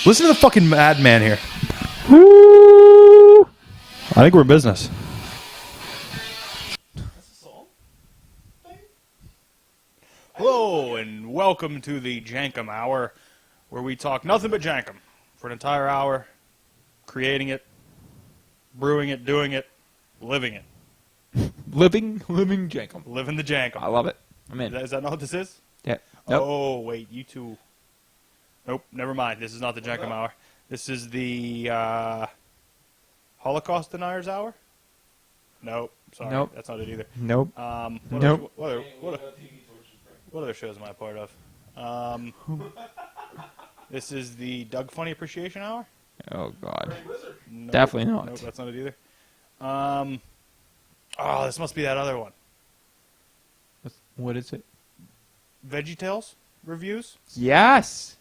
Listen to the fucking madman here. Woo! I think we're in business. Hello, and welcome to the Jankum Hour, where we talk nothing but Jankum for an entire hour, creating it, brewing it, doing it, living it. Living Jankum. Living the Jankum. I love it. I'm in. Is that not what this is? Yeah. Nope. Oh, wait, you two. Nope, never mind. This is not the Jankum Hour. This is the Holocaust Deniers Hour? Nope, sorry. Nope. That's not it either. Nope. Nope. What other shows am I a part of? This is the Doug Funny Appreciation Hour? Oh, God. Nope. Definitely not. Nope, that's not it either. Oh, this must be that other one. What is it? VeggieTales reviews? Yes.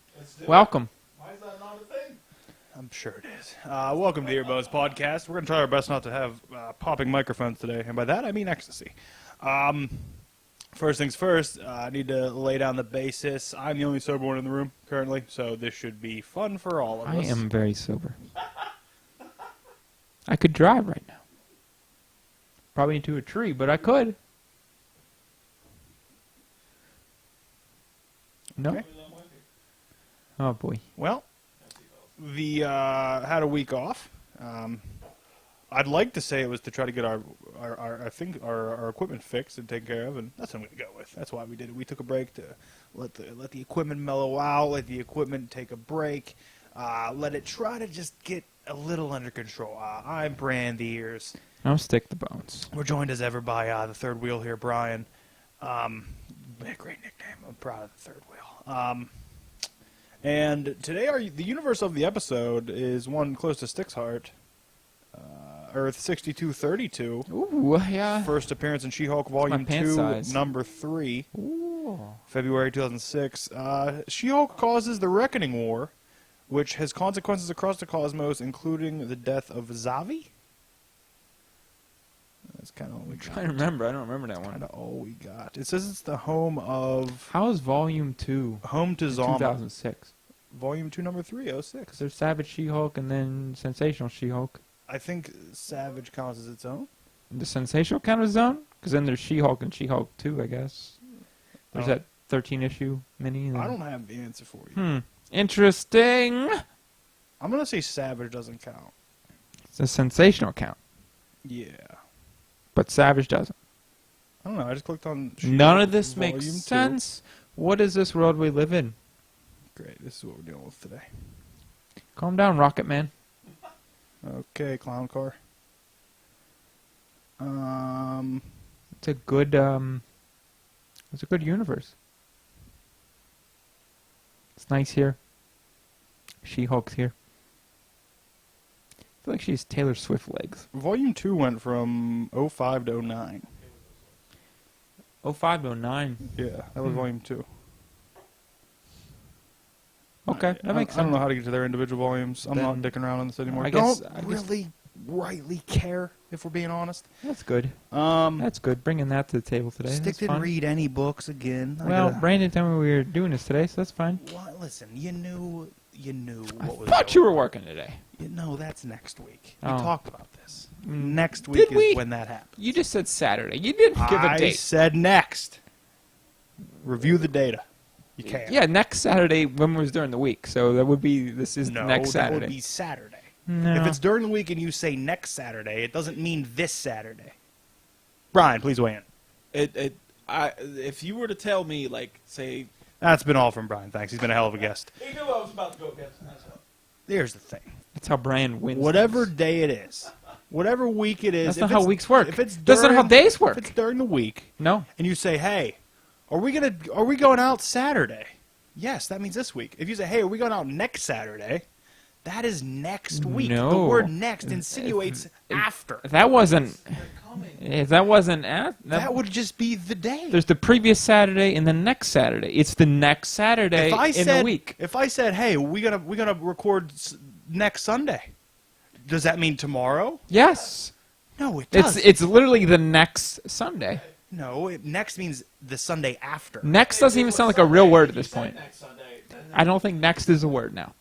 Welcome. Why is that not a thing? I'm sure it is. Welcome to the Earbones podcast. We're going to try our best not to have popping microphones today, and by that I mean ecstasy. First things first, I need to lay down the basis. I'm the only sober one in the room currently, so this should be fun for all of us. I am very sober. I could drive right now. Probably into a tree, but I could. No? Okay. Oh, boy. Well, had a week off. I'd like to say it was to try to get our equipment fixed and taken care of, and that's what I'm going to go with. That's why we did it. We took a break to let the equipment mellow out, let the equipment take a break, let it try to just get a little under control. I'm Brand the Ears. I'll stick the bones. We're joined as ever by the third wheel here, Brian. Great nickname. I'm proud of the third wheel. And today the universe of the episode is one close to Stick's heart. Earth 6232. Ooh, yeah. First appearance in She-Hulk Volume 2, size. Number 3. Ooh. February 2006. She-Hulk causes the Reckoning War, which has consequences across the cosmos, including the death of Zavi. That's kind of all we got. I'm trying to remember. I don't remember that one. Kind of all we got. It says it's the home of... How is Volume 2? Home to Zama. 2006. Volume 2, Number 3, 06. There's Savage She-Hulk and then Sensational She-Hulk. I think Savage counts as its own. The Sensational count as own? Because then there's She-Hulk and She-Hulk 2, I guess. There's that 13-issue mini. I don't have the answer for you. Interesting. I'm going to say Savage doesn't count. It's a Sensational count. Yeah. But Savage doesn't. I don't know. I just clicked on... None of this Volume makes 2. sense. What is this world we live in? Great. This is what we're dealing with today. Calm down, Rocket Man. Okay, clown car. It's a good universe. It's nice here. She-Hulk's here. I feel like she's Taylor Swift legs. Volume 2 went from 05 to 09. 05 to 09. Yeah, that was Volume 2. Okay, that makes I don't sense. know how to get to their individual volumes. I'm not Then- dicking around on this anymore. I Don't guess- really rightly care, if we're being honest. That's good. That's good. Bringing that to the table today. Stick That's didn't fun. read any books again. Well, Brandon told me we were doing this today, so that's fine. Well, listen, you knew I what was thought you were working today. No, that's next week. We Oh. talked about this. Mm. Next week Did we? is when that happens. You just said Saturday. You didn't give a I date. said next. Review the data. You can't. Yeah, next Saturday when was during the week. So that would be, this is No, next that Saturday. would be Saturday. No. If it's during the week and you say next Saturday, it doesn't mean this Saturday. Brian, please weigh in. If you were to tell me, like, say, That's been all from Brian. Thanks. He's been a hell of a guest. he knew I was about to go against him. Here's the thing. That's how Brian wins. Whatever things. day it is, whatever week it is. That's if not how it's- weeks work. If it's That's not how days work. If it's during the week, No. and you say, "Hey, are we going out Saturday?" Yes, that means this week. If you say, "Hey, are we going out next Saturday?" That is next week. No. The word "next" insinuates after. If that wasn't. They're coming. If that wasn't. That would just be the day. There's the previous Saturday and the next Saturday. It's the next Saturday in the week. If I said, "Hey, we gonna record next Sunday," does that mean tomorrow? Yes. No, it does. It's literally the next Sunday. No, next means the Sunday after. Next doesn't even sound like a real word at this You said point. next Sunday, then I don't think next is a word now.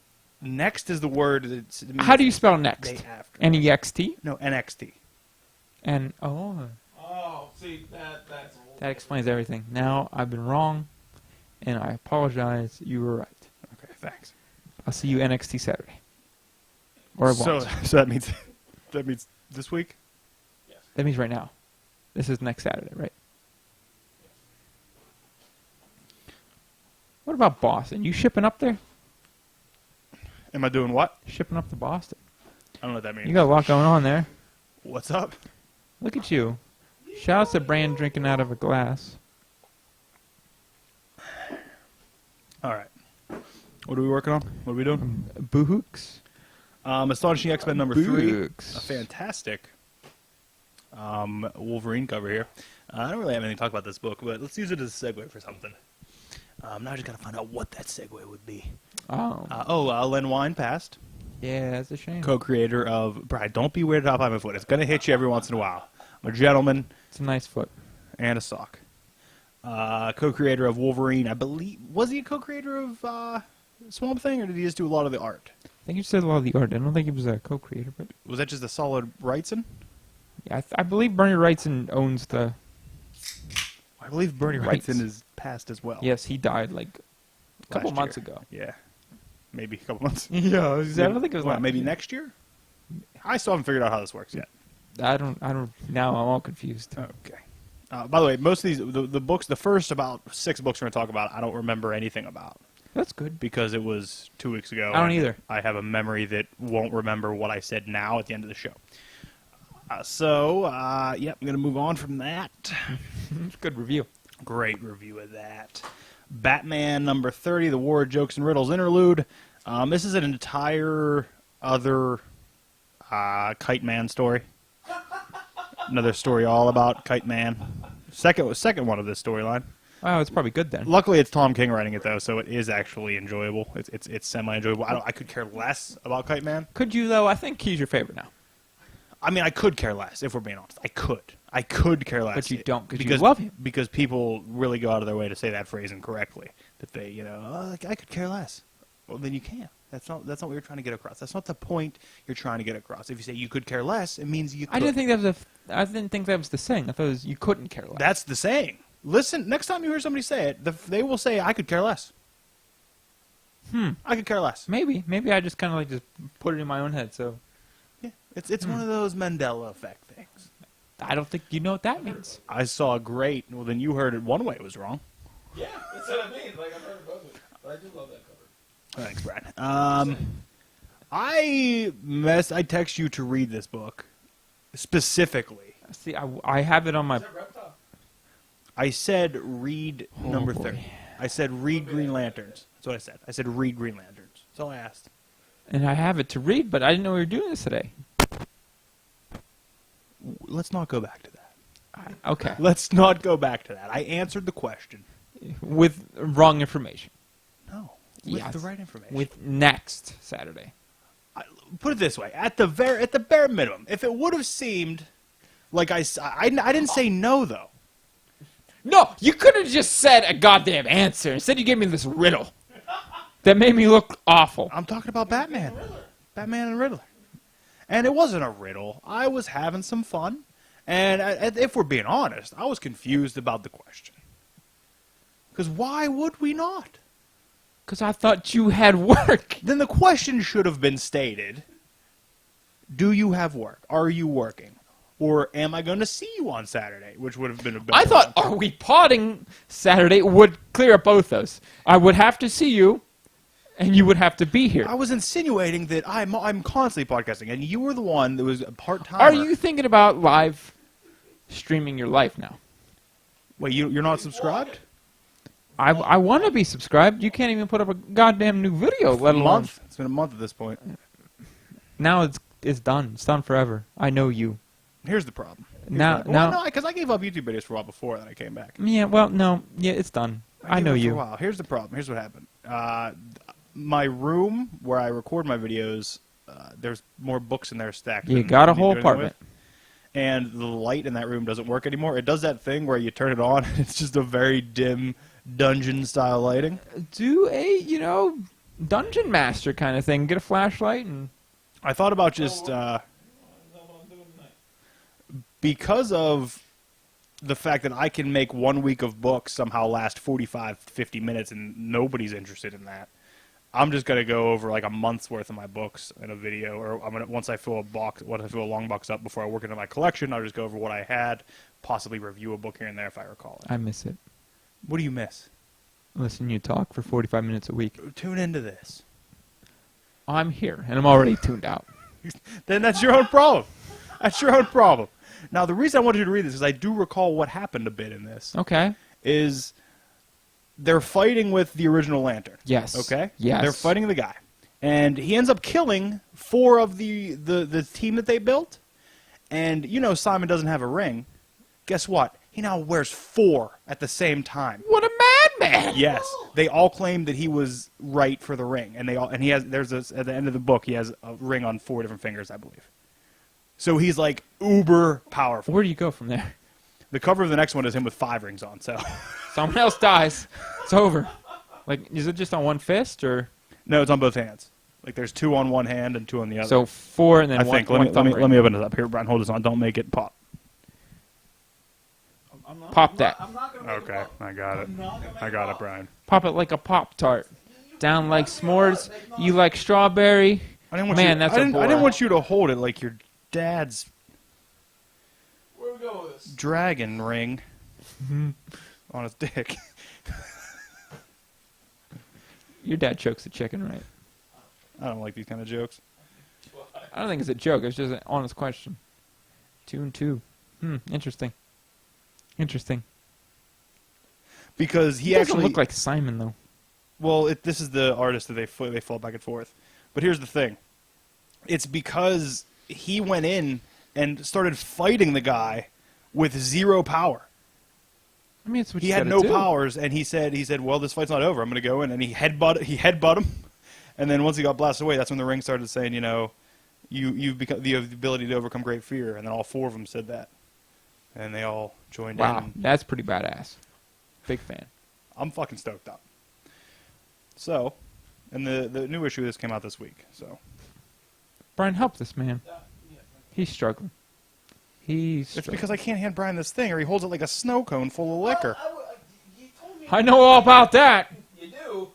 Next is the word that's... it means How do you spell next? day after. N-E-X-T? No, NXT. And, oh, Oh, see, that's a whole that explains everything. Now, I've been wrong, and I apologize. You were right. Okay, thanks. I'll see you NXT Saturday. Or I won't. So that means this week? That means right now. This is next Saturday, right? What about Boston? You shipping up there? Am I doing what? Shipping up to Boston. I don't know what that means. You got a lot going on there. What's up? Look at you. Shout out to Brand drinking out of a glass. All right. What are we working on? What are we doing? Boohooks. Astonishing X-Men number 3. Boohooks. A fantastic Wolverine cover here. I don't really have anything to talk about this book, but let's use it as a segue for something. Now I just got to find out what that segue would be. Len Wein passed. Yeah, that's a shame. Co-creator of... Brian, don't be weirded out by my foot. It's going to hit you every once in a while. I'm a gentleman It's a nice foot. and a sock. Co-creator of Wolverine, I believe... Was he a co-creator of Swamp Thing, or did he just do a lot of the art? I think he said a lot of the art. I don't think he was a co-creator, but Was that just a solid Wrightson? yeah, I believe Bernie Wrightson owns the. I believe Bernie Rights. Wrightson is passed as well. Yes, he died like a couple Last months year. ago. Yeah. Maybe a couple months. Yeah, I don't think it was What, last maybe year. next year? I still haven't figured out how this works yet. I don't. Now I'm all confused. Okay. By the way, most of these, the books, the first about 6 books we're going to talk about, I don't remember anything about That's good. because it was 2 weeks ago. I don't and either. I have a memory that won't remember what I said now at the end of the show. I'm going to move on from that. Good review. Great review of that. Batman number 30, The War of Jokes and Riddles Interlude. This is an entire other Kite Man story. Another story all about Kite Man. Second one of this storyline. Oh, it's probably good then. Luckily, it's Tom King writing it though, so it is actually enjoyable. It's semi enjoyable. I could care less about Kite Man. Could you though? I think he's your favorite now. I mean, I could care less if we're being honest. I could care less. But you don't, because you love him. Because people really go out of their way to say that phrase incorrectly. That they, I could care less. Well, then you can't. That's not what you're trying to get across. That's not the point you're trying to get across. If you say you could care less, it means you could. I didn't think that was the saying. I thought it was you couldn't care less. That's the saying. Listen, next time you hear somebody say it, they will say, I could care less. I could care less. Maybe I just kind of like just put it in my own head. So Yeah, it's one of those Mandela effect things. I don't think you know what that means. I saw a great. Well, then you heard it one way it was wrong. Yeah, that's what I mean. Like, I've heard both of it. But I do love that cover. Thanks, Brad. I text you to read this book specifically. See, I have it on my. Is that Reptile? I said read number boy. 30. I said read Green Lanterns. That's what I said. I said read Green Lanterns. That's all I asked. And I have it to read, but I didn't know we were doing this today. Let's not go back to that. Okay. Let's not go back to that. I answered the question. With wrong information. No. With Yes. the right information. With next Saturday. Put it this way: at the bare minimum, if it would have seemed like I didn't say no though. No, you could have just said a goddamn answer. Instead, you gave me this riddle that made me look awful. I'm talking about Batman, Batman and Riddler, and it wasn't a riddle. I was having some fun, and if we're being honest, I was confused about the question. Because why would we not? Because I thought you had work. Then the question should have been stated: do you have work? Are you working? Or am I going to see you on Saturday? Which would have been a better I thought, are we potting Saturday would clear up both those. I would have to see you, and you would have to be here. I was insinuating that I'm constantly podcasting, and you were the one that was a part-timer. Are you thinking about live streaming your life now? Wait, you're not subscribed? I want to be subscribed. You can't even put up a goddamn new video, let A alone. month. It's been a month at this point. Now it's done. It's done forever. I know you. Here's the problem. Now, because I gave up YouTube videos for a while before that I came back. yeah. Well, no. Yeah, it's done. I gave know up for you. a while. Here's the problem. Here's what happened. My room where I record my videos, there's more books in there stacked. You than got a I need whole to do anything apartment. with. And the light in that room doesn't work anymore. It does that thing where you turn it on, and it's just a very dim dungeon-style lighting. Do dungeon master kind of thing. Get a flashlight and I thought about just Is that what I'm doing tonight? because of the fact that I can make 1 week of books somehow last 45, 50 minutes, and nobody's interested in that. I'm just gonna go over like a month's worth of my books in a video, or I'm gonna once I fill a long box up before I work into my collection, I'll just go over what I had, possibly review a book here and there if I recall it. I miss it. What do you miss? Listen, you talk for 45 minutes a week. Tune into this. I'm here, and I'm already tuned out. Then that's your own problem. That's your own problem. Now, the reason I wanted you to read this is I do recall what happened a bit in this. Okay. Is they're fighting with the original Lantern. Yes. Okay? Yes. They're fighting the guy. And he ends up killing 4 of the team that they built. And you know Simon doesn't have a ring. Guess what? He now wears 4 at the same time. What a madman! Yes. They all claim that he was right for the ring. And he has at the end of the book he has a ring on 4 different fingers, I believe. So he's like uber powerful. Where do you go from there? The cover of the next one is him with 5 rings on, so Someone else dies. It's over. Like, is it just on one fist, or? no, it's on both hands. Like there's 2 on one hand and 2 on the other. So 4 and then I one, think. one Let thumb me ring. open it up here, Brian. Hold this on. Don't make it pop. I'm not, Pop I'm that. Not, I'm not gonna make Okay, it I got it. I'm not gonna make I got it, pop. Brian. Pop it like a Pop-Tart. Down like s'mores. You like strawberry. I didn't want Man, you. that's I a didn't, I bore. didn't want you to hold it like your dad's Where we go with this? dragon ring on his dick. Your dad chokes the chicken, right? I don't like these kind of jokes. I don't think it's a joke. It's just an honest question. 2 and 2. Interesting. Interesting. Because he He doesn't actually look like Simon, though. well, this is the artist that they fall back and forth. But here's the thing. It's because he went in and started fighting the guy with 0 power. I mean, it's what He you had gotta no do. powers, and he said, well, this fight's not over. I'm going to go in, and he headbutt him, and then once he got blasted away, that's when the ring started saying, you know, you've become the ability to overcome great fear, and then all 4 of them said that, and they all joined Wow, in. that's pretty badass. Big fan. I'm fucking stoked up. So, and the new issue of this came out this week. So Brian, help this man. He's struggling. He's it's struggling. because I can't hand Brian this thing, or he holds it like a snow cone full of liquor. You told me I know all about that. you do.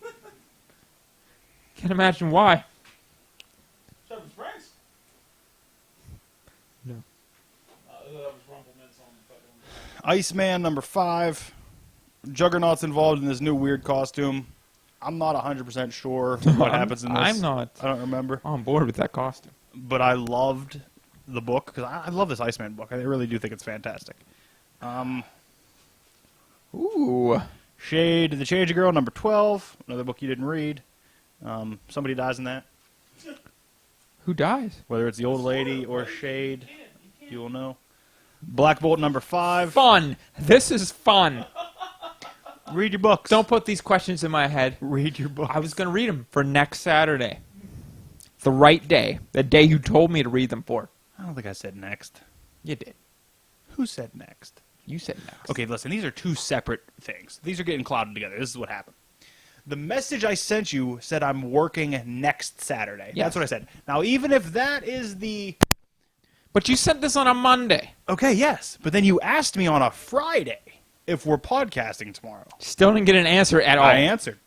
Can't imagine why. Seven Springs? No. That was Rumpleman's on the fucking... Iceman number 5. Juggernaut's involved in this new weird costume. I'm not 100% sure what happens in this. I'm not I don't remember. on board with that costume. But I loved the book because I love this Iceman book. I really do think it's fantastic. Ooh. Shade, The Change Girl number 12. Another book you didn't read. Somebody dies in that. Who dies? Whether it's the old lady or Shade, you will know. Black Bolt number 5. Fun. This is fun. Read your books. Don't put these questions in my head. read your books. I was going to read them for next Saturday. The right day. The day you told me to read them for. I don't think I said next. You did. Who said next? You said next. Okay, listen, these are 2 separate things. These are getting clouded together. This is what happened. The message I sent you said I'm working next Saturday. Yes. That's what I said. Now, even if that is the... But you sent this on a Monday. Okay, yes. But then you asked me on a Friday if we're podcasting tomorrow. Still didn't get an answer at all. I answered.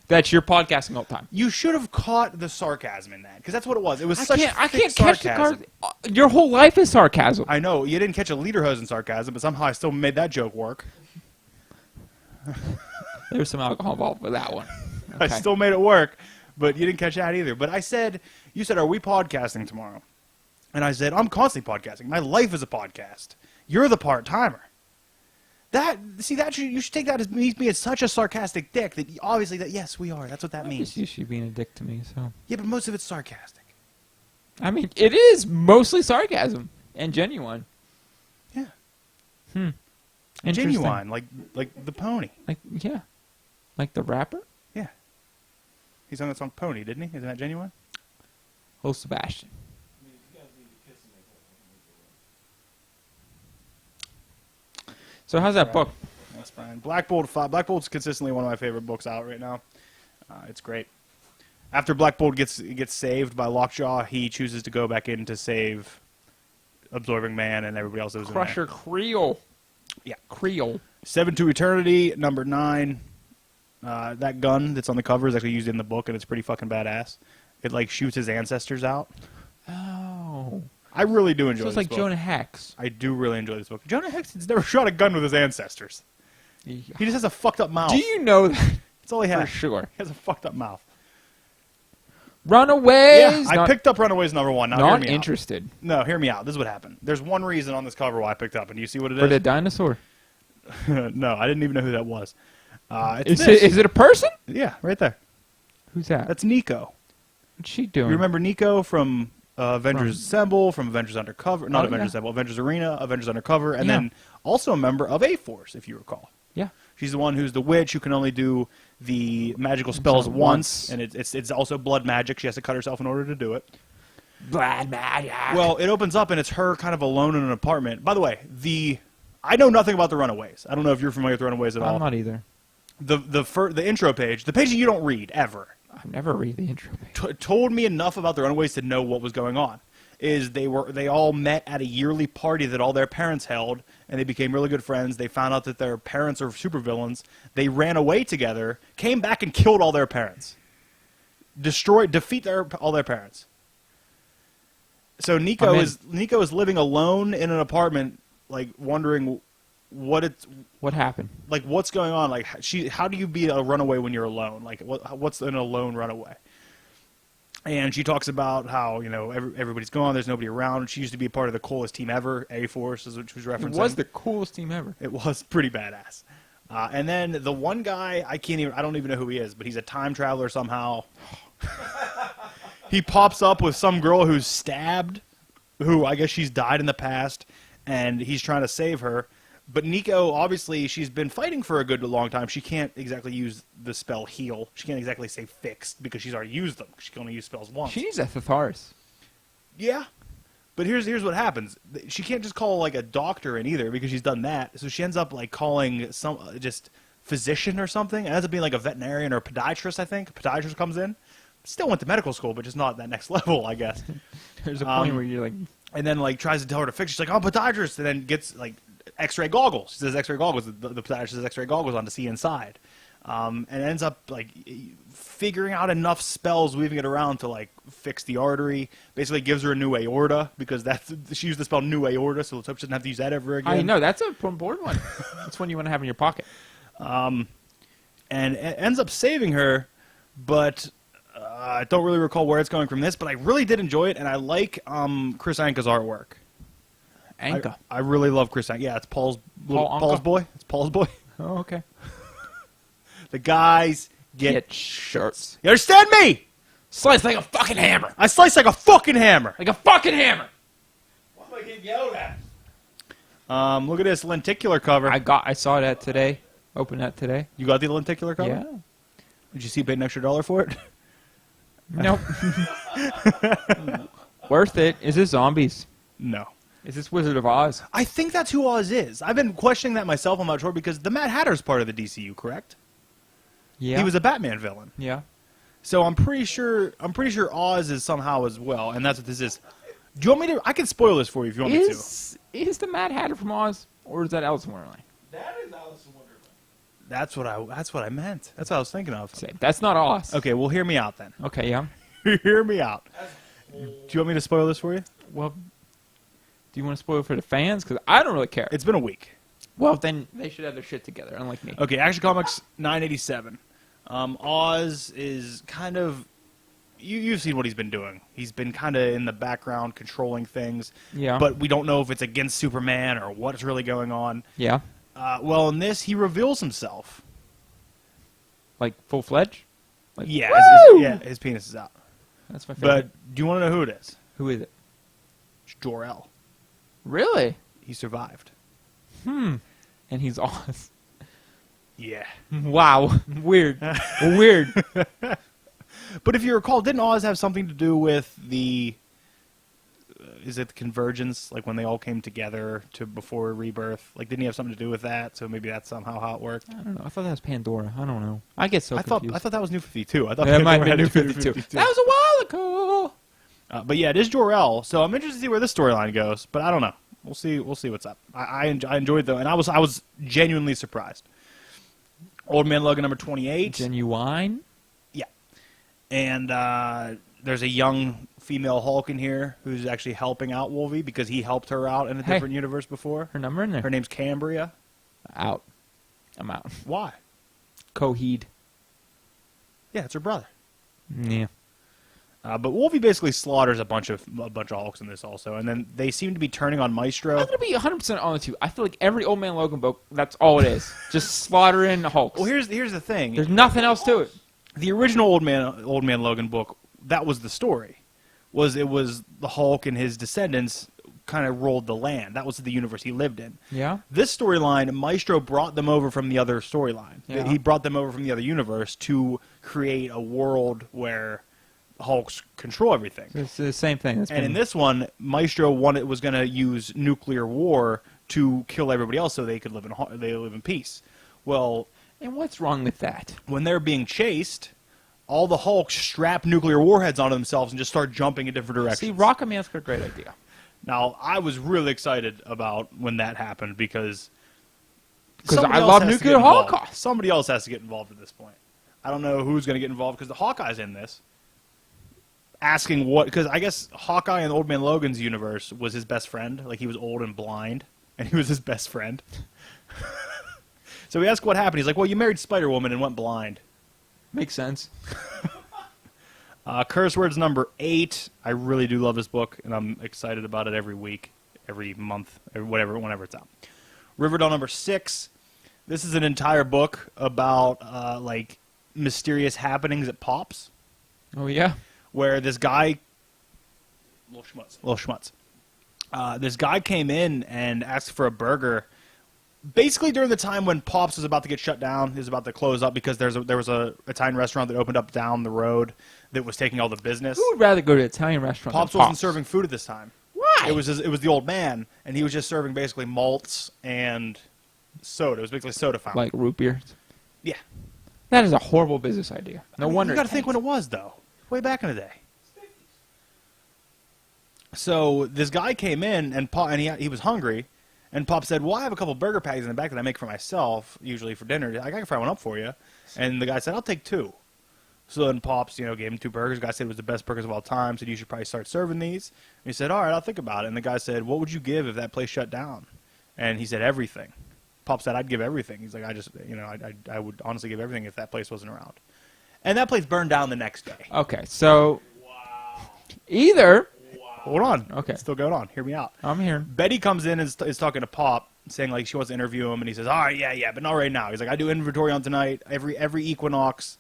That's your podcasting all the time. You should have caught the sarcasm in that, because that's what it was. It was I such can't thick catch the sarcasm. card. Your whole life is sarcasm. I know. You didn't catch a lederhosen sarcasm, but somehow I still made that joke work. There's some alcohol involved with that one. I Okay. still made it work, but you didn't catch that either. But I said, you said, are we podcasting tomorrow? And I said, I'm constantly podcasting. My life is a podcast. You're the part-timer. You should take that as me being such a sarcastic dick that obviously yes, we are. That's what that I'm means. just used to you being a dick to me, so. Yeah, but most of it's sarcastic. I mean, it is mostly sarcasm and genuine. Yeah. Interesting. Genuine, like the pony. Like, yeah. Like the rapper? Yeah. He's on that song Pony, didn't he? Isn't that genuine? Oh, Sebastian. I mean, if you guys need to kiss him, So how's that Right. book? That's fine. Black Bolt 5. Black Bolt's consistently one of my favorite books out right now. It's great. After Black Bolt gets saved by Lockjaw, he chooses to go back in to save Absorbing Man and everybody else that was Crusher in there. Creole. Yeah. Creole. 7 to Eternity, number 9. That gun that's on the cover is actually used in the book, and it's pretty fucking badass. It like shoots his ancestors out. Oh. I really do enjoy So this it's like book. Jonah Hex. I do really enjoy this book. Jonah Hex has never shot a gun with his ancestors. He just has a fucked up mouth. Do you know that? That's all he For has. sure. He has a fucked up mouth. Runaways. Yeah, I picked up Runaways number 1. Now, hear Not me interested. Out. No, hear me out. This is what happened. There's one reason on this cover why I picked up, and do you see what it For is? the dinosaur. No, I didn't even know who that was. Is it a person? Yeah, right there. Who's that? That's Nico. What's she doing? You remember Nico from Avengers Assemble, from Avengers Undercover, not Oh, Avengers yeah. Assemble, Avengers Arena, Avengers Undercover, and Yeah. then also a member of A-Force, if you recall. Yeah. She's the one who's the witch who can only do the magical spells once, and it's also blood magic. She has to cut herself in order to do it. Blood magic. Well, it opens up, and it's her kind of alone in an apartment. By the way, I know nothing about the Runaways. I don't know if you're familiar with the Runaways at all. I'm not either. The intro page, the page that you don't read ever, I never read the intro page. told me enough about the Runaways to know what was going on. Is they all met at a yearly party that all their parents held, and they became really good friends. They found out that their parents are supervillains. They ran away together, came back and killed all their parents, defeat all their parents. So Nico is living alone in an apartment, like wondering What happened? like what's going on. Like how do you be a runaway when you're alone? Like what's an alone runaway? And she talks about how everybody's gone, there's nobody around. She used to be a part of the coolest team ever, A-Force, is what she was referencing. It was the coolest team ever. It was pretty badass. And then the one guy, I don't even know who he is, but he's a time traveler somehow. He pops up with some girl who's stabbed, who I guess she's died in the past, and he's trying to save her. But Nico, obviously, she's been fighting for a good long time. She can't exactly use the spell heal. She can't exactly say fixed because she's already used them. She can only use spells once. She needs a thesaurus. Yeah. But here's what happens. She can't just call like a doctor in either because she's done that. So she ends up like calling some just physician or something. It ends up being like a veterinarian or a podiatrist, I think. A podiatrist comes in. Still went to medical school, but just not that next level, I guess. There's a point where you're like, And then like tries to tell her to fix it. She's like, I'm a podiatrist. And then gets like X-ray goggles. She says X-ray goggles. The podiatrist says X-ray goggles on to see inside. And ends up like figuring out enough spells, weaving it around to like fix the artery. Basically gives her a new aorta because she used the spell new aorta, so let's hope she doesn't have to use that ever again. I know, that's a important one. That's one you want to have in your pocket. And it ends up saving her, but I don't really recall where it's going from this. But I really did enjoy it, and I like Chris Anka's artwork. Anka. I really love Chris Anka. Yeah, it's Paul's Anka? boy. It's Paul's boy. Oh, okay. The guys Get shirts. You understand me? Slice like a fucking hammer. I slice like a fucking hammer. Like a fucking hammer. Why am I getting yelled at? Look at this lenticular cover. I saw that today. Opened that today. You got the lenticular cover? Yeah. Did you see you paid an extra $1 for it? Nope. Worth it. Is this zombies? No. Is this Wizard of Oz? I think that's who Oz is. I've been questioning that myself. I'm not sure because the Mad Hatter's part of the DCU, correct? Yeah. He was a Batman villain. Yeah. So I'm pretty sure Oz is somehow as well, and that's what this is. Do you want me to? I can spoil this for you if you want me to. Is the Mad Hatter from Oz, or is that Alice in Wonderland? That is Alice in Wonderland. That's what I meant. That's what I was thinking of. That's not Oz. Okay, well, hear me out then. Okay, yeah. Hear me out. Do you want me to spoil this for you? Well, do you want to spoil it for the fans? Because I don't really care. It's been a week. Well, then they should have their shit together, unlike me. Okay, Action Comics 987. Oz is kind of... You've seen what he's been doing. He's been kind of in the background controlling things. Yeah. But we don't know if it's against Superman or what's really going on. Yeah. Well, in this, he reveals himself. Like full-fledged? Like, Yeah, woo! his penis is out. That's my favorite. But do you want to know who it is? Who is it? It's Jor-El. Really? He survived. And he's Oz. Yeah. Wow. Weird. Weird. But if you recall, didn't Oz have something to do with the is it the convergence? Like when they all came together to before Rebirth? Like, didn't he have something to do with that? So maybe that's somehow how it worked. I don't know. I thought that was Pandora. I don't know. I get so I confused. thought that was New 52. I thought That might Pandora be had New 52. That was a while ago. But yeah, it is Jor-El, so I'm interested to see where this storyline goes. But I don't know. We'll see what's up. I enjoyed though, and I was genuinely surprised. Old Man Logan number 28. Genuine. Yeah, and there's a young female Hulk in here who's actually helping out Wolvie because he helped her out in a different universe before. Her number in there. Her name's Cambria. Out. I'm out. Why? Coheed. Yeah, it's her brother. Yeah. But Wolvie basically slaughters a bunch of Hulks in this also, and then they seem to be turning on Maestro. I'm gonna be 100% honest with you. I feel like every Old Man Logan book, that's all it is. Just slaughtering Hulks. Well, here's the thing. There's nothing else to it. The original Old Man Logan book, that was the story. It was the Hulk and his descendants kind of ruled the land. That was the universe he lived in. Yeah. This storyline, Maestro brought them over from the other storyline. Yeah. He brought them over from the other universe to create a world where Hulks control everything. It's the same thing. And in this one, Maestro was going to use nuclear war to kill everybody else so they could live in peace. Well, and what's wrong with that? when they're being chased, all the Hulks strap nuclear warheads onto themselves and just start jumping in different directions. See, Rocketman's got a great idea. Now, I was really excited about when that happened because I love nuclear holocaust. Somebody else has to get involved at this point. I don't know who's going to get involved because the Hawkeye's in this. Asking what, because I guess Hawkeye in Old Man Logan's universe was his best friend. Like, he was old and blind, and he was his best friend. So we asked what happened. He's like, well, you married Spider-Woman and went blind. Makes sense. Curse Words number 8. I really do love this book, and I'm excited about it every week, every month, whenever it's out. Riverdale number 6. This is an entire book about, like, mysterious happenings at Pops. Oh, yeah? Where this guy, little schmutz, this guy came in and asked for a burger. Basically, during the time when Pops was about to get shut down, he was about to close up because there was a Italian restaurant that opened up down the road that was taking all the business. Who would rather go to an Italian restaurant Pops than wasn't serving food at this time. Why? It was the old man, and he was just serving basically malts and soda. It was basically soda fountain. Like root beer? Yeah. That is a horrible business idea. No wonder. You got to think when it was though. Way back in the day. So this guy came in and he was hungry, and Pop said, "Well, I have a couple burger patties in the back that I make for myself, usually for dinner. I can fry one up for you." And the guy said, "I'll take 2." So then Pops, gave him 2 burgers. The guy said it was the best burgers of all time. Said you should probably start serving these. And he said, "All right, I'll think about it." And the guy said, "What would you give if that place shut down?" And he said, "Everything." Pop said, "I'd give everything." He's like, I would honestly give everything if that place wasn't around." And that place burned down the next day. Okay, so either... Hold on. Okay. It's still going on. Hear me out. I'm here. Betty comes in and is talking to Pop, saying like she wants to interview him, and he says, "All right, yeah, but not right now." He's like, "I do inventory on tonight. Every equinox,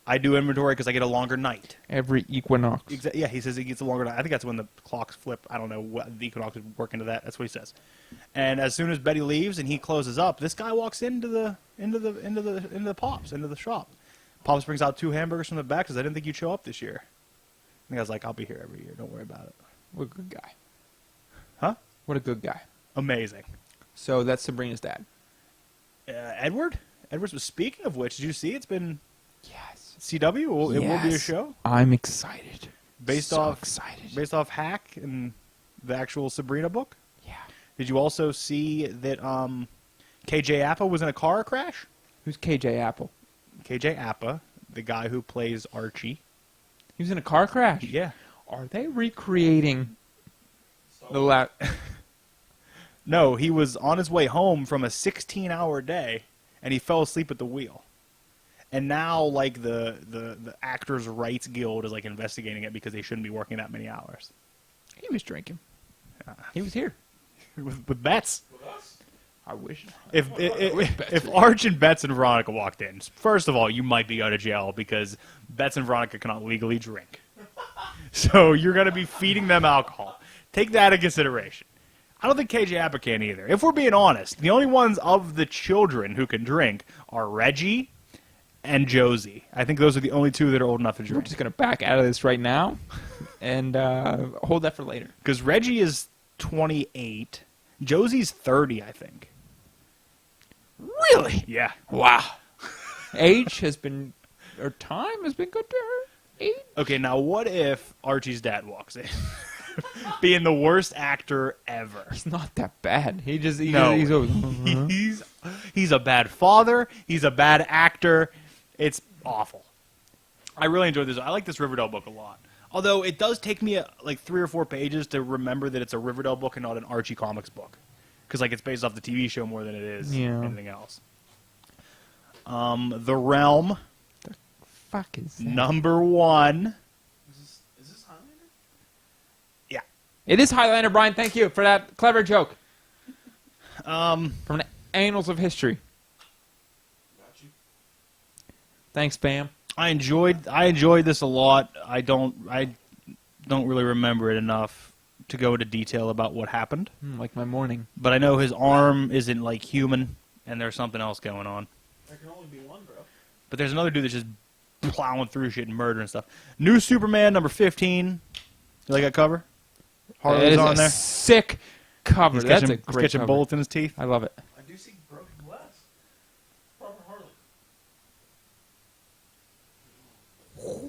I do inventory because I get a longer night." Every equinox. Yeah, he says he gets a longer night. I think that's when the clocks flip. I don't know what the equinox would work into that. That's what he says. And as soon as Betty leaves and he closes up, this guy walks into the Pops, into the shop. Pops brings out 2 hamburgers from the back, says, "I didn't think you'd show up this year." And the guy's like, "I'll be here every year. Don't worry about it." What a good guy. Huh? What a good guy. Amazing. So that's Sabrina's dad. Edward? Speaking of which, did you see it's been Yes. CW? It will be a Yes. show I'm excited. based So off excited. based off Hack and the actual Sabrina book. Yeah. Did you also see that KJ Appa was in a car crash? Who's KJ Apple? KJ Appa, the guy who plays Archie. He was in a car crash. Yeah. Are they recreating the last? No, he was on his way home from a 16-hour day, and he fell asleep at the wheel. And now, like, the Actors' Rights Guild is, like, investigating it because they shouldn't be working that many hours. He was drinking. He was here. With Betts. I wish. If Arch and Betts and Veronica walked in, first of all, you might be out of jail because Betts and Veronica cannot legally drink. So you're going to be feeding them alcohol. Take that into consideration. I don't think KJ Appa can either. If we're being honest, the only ones of the children who can drink are Reggie and Josie. I think those are the only 2 that are old enough to We're drink. just gonna back out of this right now, and hold that for later. Because Reggie is 28. Josie's 30, I think. Really? Yeah. Wow. Age has been, or time has been good to her. Age? Okay, now what if Archie's dad walks in? Being the worst actor ever. He's not that bad. He's always, He's a bad father. He's a bad actor. It's awful. I really enjoyed this. I like this Riverdale book a lot. Although it does take me like 3 or 4 pages to remember that it's a Riverdale book and not an Archie Comics book. Because like it's based off the TV show more than it is anything else. The Realm. fuck is that? Number 1. Is this Highlander? Yeah. It is Highlander, Brian. Thank you for that clever joke. Um, From the annals of history. Got you. Thanks, Bam. I enjoyed this a lot. I don't really remember it enough to go into detail about what happened. Like my morning. But I know his arm isn't like human, and there's something else going on. There can only be one, bro. But there's another dude that's just plowing through shit and murdering stuff. New Superman number 15. You like that cover? That Harley's is on a there. sick cover. He's That's catching, a he's great catching cover. bullets in his teeth. I love it. I do see broken glass. Proper Harley.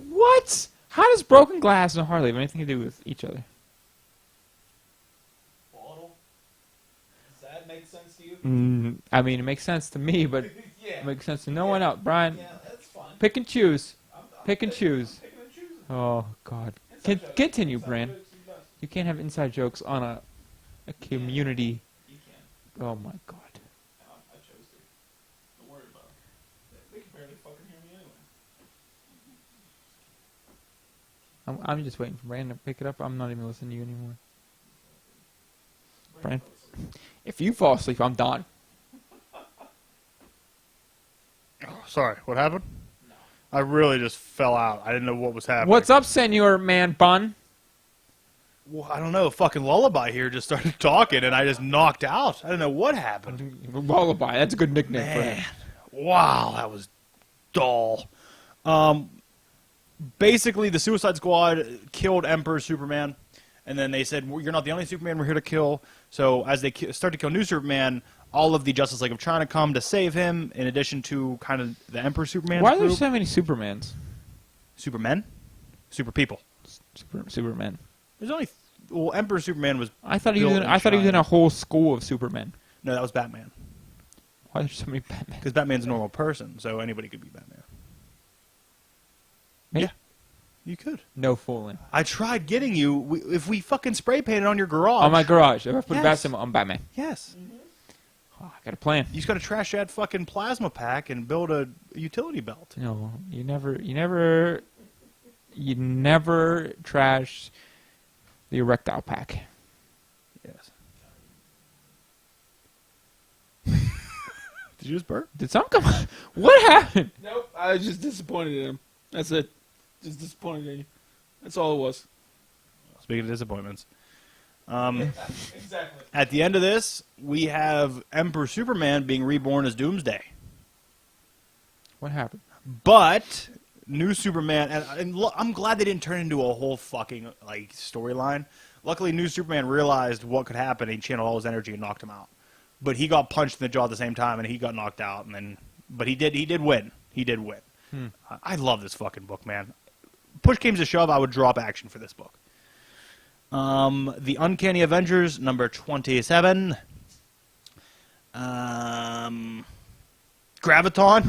What? How does broken glass and Harley have anything to do with each other? Bottle. Does that make sense to you? I mean, it makes sense to me, but Yeah. it makes sense to no one else. Brian, Yeah, that's fine. pick and choose. I'm Pick and choose. Picking and choosing. Oh, God. Inside jokes. Continue, Inside Brian. jokes is best. You can't have inside jokes on a community. You can. Oh, my God. I chose to. Don't worry about it. They can barely fucking hear me anyway. I'm just waiting for Brian to pick it up. I'm not even listening to you anymore. Brian, if you fall asleep, I'm done. Oh, sorry, what happened? I really just fell out. I didn't know what was happening. What's up, Senor Man Bun? Well, I don't know. Fucking Lullaby here just started talking, and I just knocked out. I don't know what happened. Lullaby. That's a good nickname for Man, him. wow, that was dull. Basically, the Suicide Squad killed Emperor Superman, and then they said, well, you're not the only Superman we're here to kill. So as they start to kill New Superman, all of the Justice League of China come to save him, in addition to kind of the Emperor Superman Why are there group. so many Supermans? Supermen? Super people. Supermen. There's only... Well, Emperor Superman was... I thought he built was. in I thought he was in China. a whole school of Supermen. No, that was Batman. Why are there so many Batman? Because Batman's a normal person, so anybody could be Batman. Me? Yeah. You could. No fooling. I tried getting you. If we fucking spray painted on your garage. On my garage. If I put a bat Yes. symbol on Batman. Yes. Oh, I got a plan. You just got to trash that fucking plasma pack and build a utility belt. No, you never trash the erectile pack. Yes. Did you just burp? Did something come? What happened? Nope. I was just disappointed in him. That's it. Just disappointed in you. That's all it was. Speaking of disappointments. Exactly. At the end of this, we have Emperor Superman being reborn as Doomsday. What happened? But New Superman, and I'm glad they didn't turn into a whole fucking like storyline. Luckily, New Superman realized what could happen. And he channeled all his energy and knocked him out. But he got punched in the jaw at the same time, and he got knocked out. And then, but he did win. He did win. I love this fucking book, man. Push came to shove, I would drop action for this book. The Uncanny Avengers, number 27. Graviton,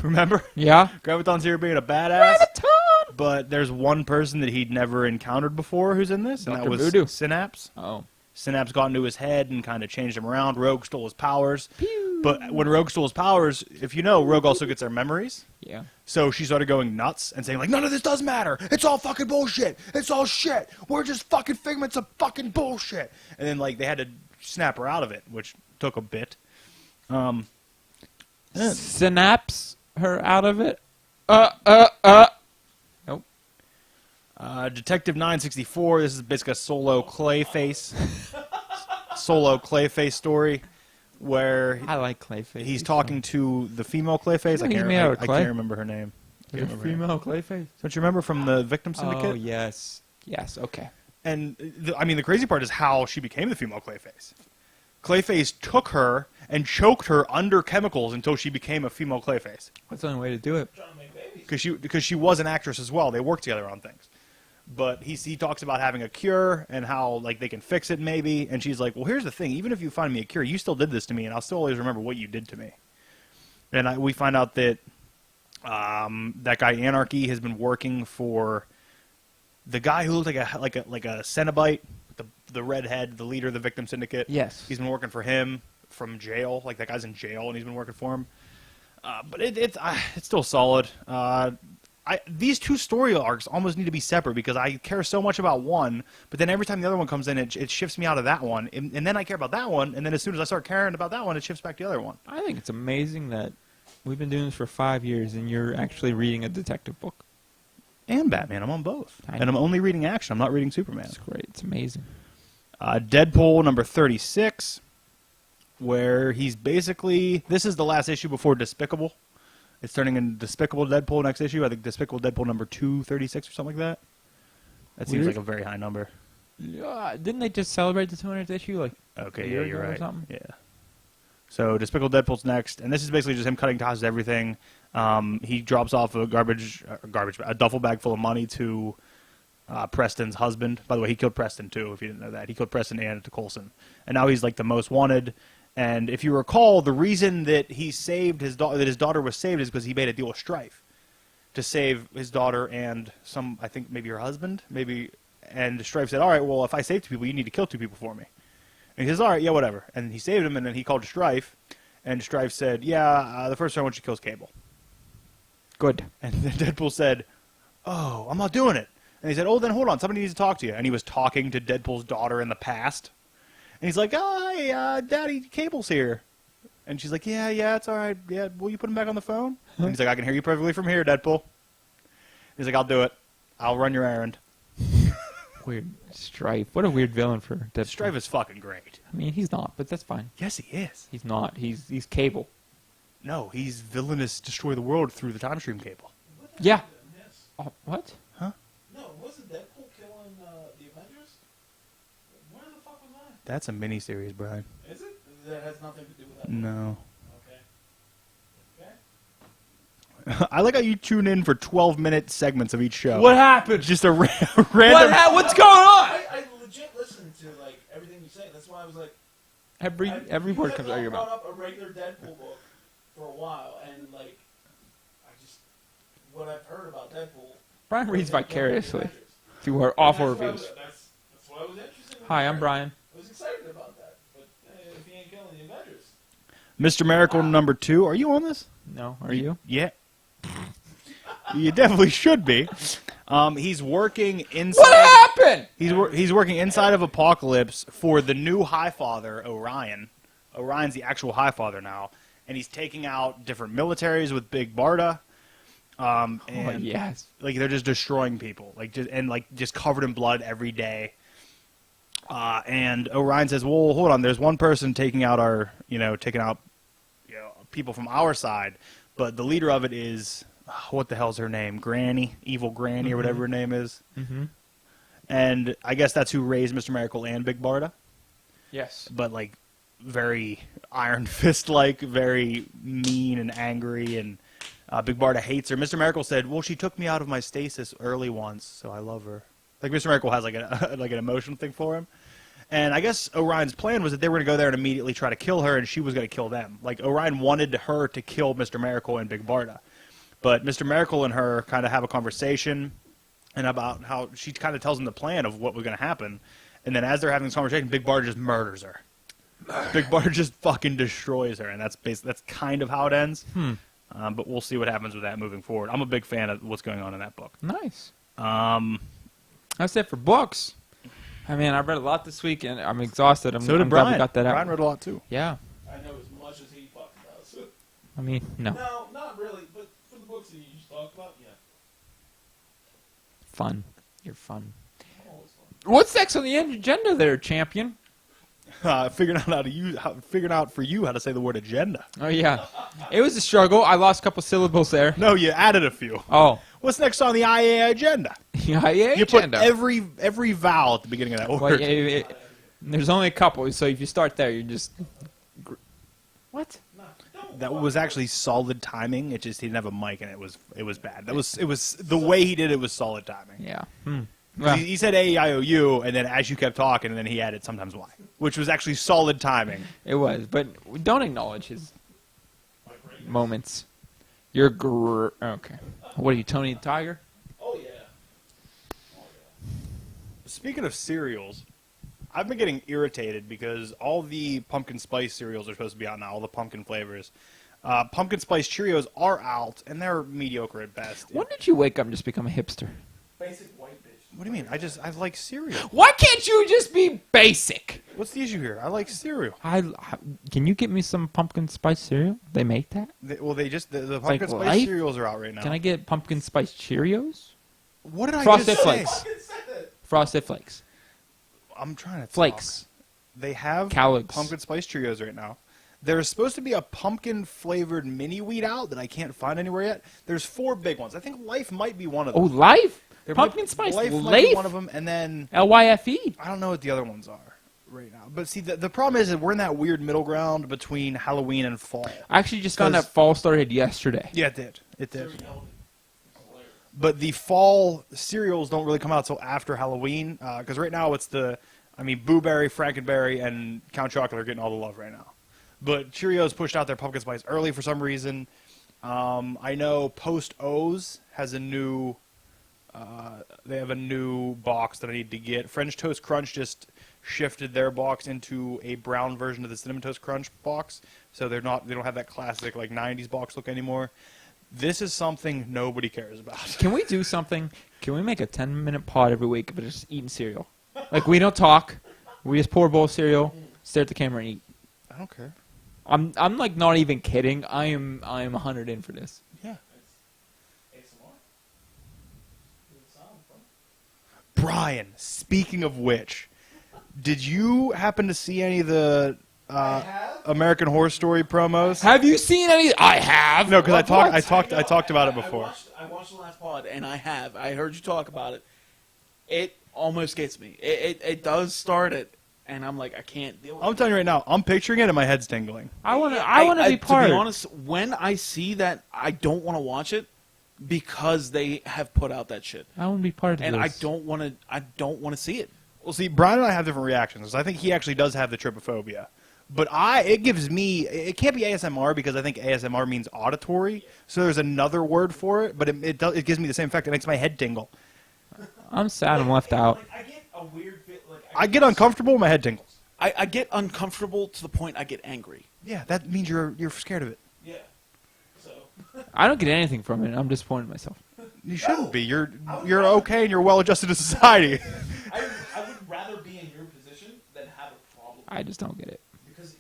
remember? Yeah. Graviton's here being a badass. Graviton! But there's one person that he'd never encountered before who's in this, and Dr. that was Voodoo. Synapse. Oh. Synapse got into his head and kind of changed him around. Rogue stole his powers. Pew. But when Rogue stole his powers, if you know, Rogue also gets their memories. Yeah. So she started going nuts and saying, like, none of this does matter. It's all fucking bullshit. It's all shit. We're just fucking figments of fucking bullshit. And then, like, they had to snap her out of it, which took a bit. Synapse her out of it. Nope. Detective 964, this is basically a solo Clayface story where I like Clayface. he's talking to the female Clayface. You know he's made out of I clay? can't remember her name. Is it female Clayface? Don't you remember from the Victim Syndicate? Oh, yes. Yes, okay. And I mean, the crazy part is how she became the female Clayface. Clayface took her and choked her under chemicals until she became a female Clayface. What's the only way to do it? Trying to make babies. Because she was an actress as well. They worked together on things. But he talks about having a cure and how like they can fix it maybe. And she's like, well, here's the thing. Even if you find me a cure, you still did this to me, and I'll still always remember what you did to me. And we find out that that guy Anarchy has been working for the guy who looked like a Cenobite, the redhead, the leader of the victim syndicate. Yes. He's been working for him from jail. Like that guy's in jail, and he's been working for him. But it's still solid. These two story arcs almost need to be separate because I care so much about one, but then every time the other one comes in, it shifts me out of that one, and then I care about that one, and then as soon as I start caring about that one, it shifts back to the other one. I think it's amazing that we've been doing this for 5 years and you're actually reading a detective book. And Batman, I'm on both. I know. And I'm only reading action, I'm not reading Superman. It's great. It's amazing. Deadpool number 36, where he's basically, this is the last issue before Despicable. It's turning into Despicable Deadpool next issue. I think Despicable Deadpool number 236 or something like that. That seems Weird. like a very high number. Didn't they just celebrate the 200th issue? Like Okay, a yeah, year you're ago or right. something? Yeah. So Despicable Deadpool's next, and this is basically just him cutting ties with everything. He drops off a a duffel bag full of money to Preston's husband. By the way, he killed Preston too. If you didn't know that, he killed Preston and Anna Coulson, and now he's like the most wanted. And if you recall, the reason that he saved his daughter, that his daughter was saved, is because he made a deal with Strife to save his daughter and I think maybe her husband, maybe. And Strife said, "All right, well, if I save 2 people, you need to kill 2 people for me." And he says, "All right, yeah, whatever." And he saved him, and then he called Strife, and Strife said, "Yeah, the first time I want you kills Cable." Good. And then Deadpool said, "Oh, I'm not doing it." And he said, "Oh, then hold on, somebody needs to talk to you." And he was talking to Deadpool's daughter in the past. And he's like, "Hi, Daddy, Cable's here." And she's like, "Yeah, it's all right. Yeah, will you put him back on the phone?" And he's like, "I can hear you perfectly from here, Deadpool." He's like, "I'll do it. I'll run your errand." Weird. Strife. What a weird villain for Deadpool. Strife is fucking great. I mean, he's not, but that's fine. Yes, he is. He's not. He's Cable. No, he's villainous, destroy the world through the time stream cable. Yeah. Yes. Oh, what? No, wasn't Deadpool killing the Avengers? Where the fuck was I? That's a miniseries, Brian. Is it? That has nothing to do with that. No. Okay. I like how you tune in for 12-minute segments of each show. What happened? Just a random... What's going on? I legit listened to like everything you say. That's why I was like, Every word comes out of your brought mouth. up a regular Deadpool book for a while, and like, what I've heard about Deadpool. Brian reads vicariously Avengers. through our And awful that's why I reviews. was- That's why I was interested. In Hi, I'm that. Brian. I was excited about that, but if he ain't killing the Avengers, Mr. Miracle number 2. Are you on this? No, are you? Yeah. You definitely should be. He's working inside... What happened? He's working inside of Apocalypse for the new Highfather, Orion. Orion's the actual Highfather now. And he's taking out different militaries with Big Barda. And Oh, yes. like they're just destroying people, just covered in blood every day. And Orion says, "Well, hold on. There's one person taking out people from our side, but the leader of it is what the hell's her name? Granny, evil Granny, or whatever her name is." Mm-hmm. And I guess that's who raised Mr. Miracle and Big Barda, Yes. but like very Iron Fist like, very mean and angry, and Big Barda hates her. Mr. Miracle said, "Well, she took me out of my stasis early once, so I love her." Like Mr. Miracle has like an emotional thing for him. And I guess Orion's plan was that they were going to go there and immediately try to kill her, and she was going to kill them. Like Orion wanted her to kill Mr. Miracle and Big Barda. But Mr. Miracle and her kind of have a conversation, and about how she kind of tells him the plan of what was going to happen. And then as they're having this conversation, Big Barda just murders her. Big Barda just fucking destroys her, and that's kind of how it ends. But we'll see what happens with that moving forward. I'm a big fan of what's going on in that book. Nice. That's it for books. I mean, I read a lot this week, and I'm exhausted. I'm So did I'm glad Brian. we got that out. Brian read a lot too. Yeah. I know as much as he fucking does. I mean, no. No, not really, but for the books that you just talked about, yeah. Fun. You're fun. Always fun. What's next on the agenda there, champion? Figuring out for you how to say the word agenda. Oh yeah, it was a struggle. I lost a couple syllables there. No, you added a few. Oh, What's next on the IA agenda? yeah, You agenda. put every vowel at the beginning of that word. Well, there's only a couple, so if you start there, you're just. What? That was actually solid timing. It just he didn't have a mic and it was bad. It was the way he did it was solid timing. Yeah. 'Cause Well, he said A-E-I-O-U, and then as you kept talking, and then he added sometimes Y, which was actually solid timing. it was, but we don't acknowledge his moments. You're okay. What are you, Tony the Tiger? Oh yeah. Speaking of cereals, I've been getting irritated because all the pumpkin spice cereals are supposed to be out now, all the pumpkin flavors. Pumpkin spice Cheerios are out, and they're mediocre at best. When did you wake up and just become a hipster? Basic white bitch. What do you mean? I like cereal. Why can't you just be basic? What's the issue here? I like cereal. Can you get me some pumpkin spice cereal? They make that? The pumpkin like spice Life? cereals are out right now. Can I get pumpkin spice Cheerios? What did I Frosted just say? Flakes. Frosted Flakes. I'm trying to talk. Flakes. They have Cowlicks. pumpkin spice Cheerios right now. There's supposed to be a pumpkin flavored mini wheat out that I can't find anywhere yet. There's 4 big ones. I think Life might be one of them. Oh, Life? There Pumpkin might, spice Life might be Life? one of them, and then LYFE. I don't know what the other ones are right now. But see, the problem is that we're in that weird middle ground between Halloween and fall. I actually just found out fall started yesterday. Yeah, it did. It did. But the fall cereals don't really come out until after Halloween, because right now it's Boo Berry, Frankenberry, and Count Chocolate are getting all the love right now. But Cheerios pushed out their pumpkin spice early for some reason. I know Post O's has a new. They have a new box that I need to get. French Toast Crunch just shifted their box into a brown version of the Cinnamon Toast Crunch box, so they don't have that classic like '90s box look anymore. This is something nobody cares about. Can we do something? Can we make a 10-minute pod every week of just eating cereal? Like, we don't talk. We just pour a bowl of cereal, stare at the camera, and eat. I don't care. I'm like not even kidding. I am 100 in for this. Yeah. ASMR. Brian, speaking of which, did you happen to see any of the American Horror Story promos? Have you seen any? I have. No, because What? I talked about it before. I watched the last pod, and I have. I heard you talk about it. It almost gets me. It does start it, and I'm like, I can't deal with it. I'm telling you right now, I'm picturing it and my head's tingling. I want to be part. To be honest, when I see that, I don't want to watch it because they have put out that shit, I want to be part of and this. I don't want to see it. Well, see, Brian and I have different reactions. I think he actually does have the trypophobia. But it can't be ASMR because I think ASMR means auditory. So there's another word for it, but it gives me the same effect. It makes my head tingle. I'm sad I'm left out. I get a weird bit. I get uncomfortable, my head tingles. I get uncomfortable to the point I get angry. Yeah, that means you're scared of it. Yeah. So. I don't get anything from it. I'm disappointed in myself. You shouldn't be. You're okay and you're well adjusted to society. I would rather be in your position than have a problem. I just don't get it. Because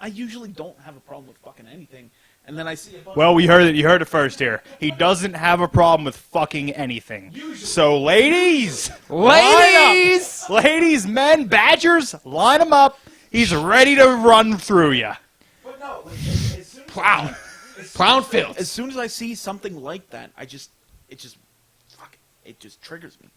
I usually don't have a problem with fucking anything, and then I see a bunch Well, we heard it. You heard it first here. He doesn't have a problem with fucking anything. So, ladies, Ladies! ladies, men, badgers, line them up. He's ready to run through you. But no, as soon as Clown. Clown filth. As soon as I see something like that, it just triggers me.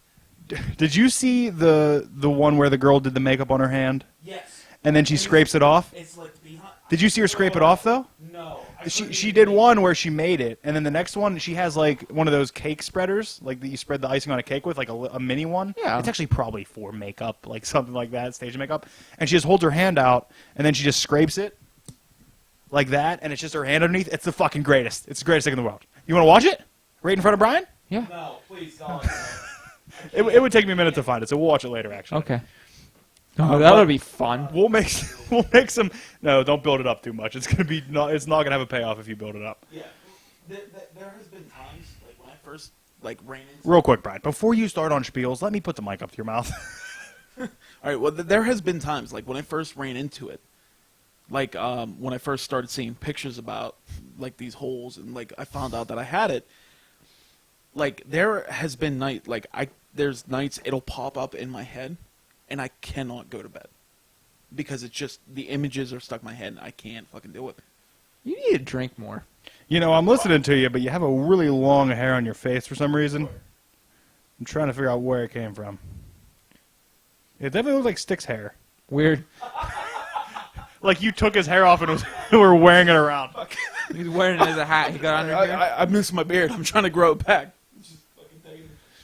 Did you see the one where the girl did the makeup on her hand Yes. and then she scrapes it off? It's like behind. Did you see her scrape it off though? No. She did one where she made it, and then the next one she has like one of those cake spreaders, like that you spread the icing on a cake with, like a mini one. Yeah. It's actually probably for makeup, like something like that, stage makeup. And she just holds her hand out, and then she just scrapes it like that, and it's just her hand underneath. It's the fucking greatest. It's the greatest thing in the world. You want to watch it? Right in front of Brian? Yeah. No, please don't. It would take me a minute to find it, so we'll watch it later. Actually. Okay. Oh, that'll be fun. We'll make some. No, don't build it up too much. It's not gonna have a payoff if you build it up. Yeah. There has been times like when I first ran into. Real quick, Brian, before you start on spiels, let me put the mic up to your mouth. All right. Well, there has been times like when I first ran into it, like when I first started seeing pictures about like these holes, and like I found out that I had it. Like there has been there's nights it'll pop up in my head, and I cannot go to bed. because it's just the images are stuck in my head and I can't fucking deal with it. You need to drink more. You know, I'm listening to you, but you have a really long hair on your face for some reason. I'm trying to figure out where it came from. It definitely looks like Stick's hair. Weird. Like you took his hair off and were wearing it around. He's wearing it as a hat. He got under here. I miss my beard. I'm trying to grow it back. Just fucking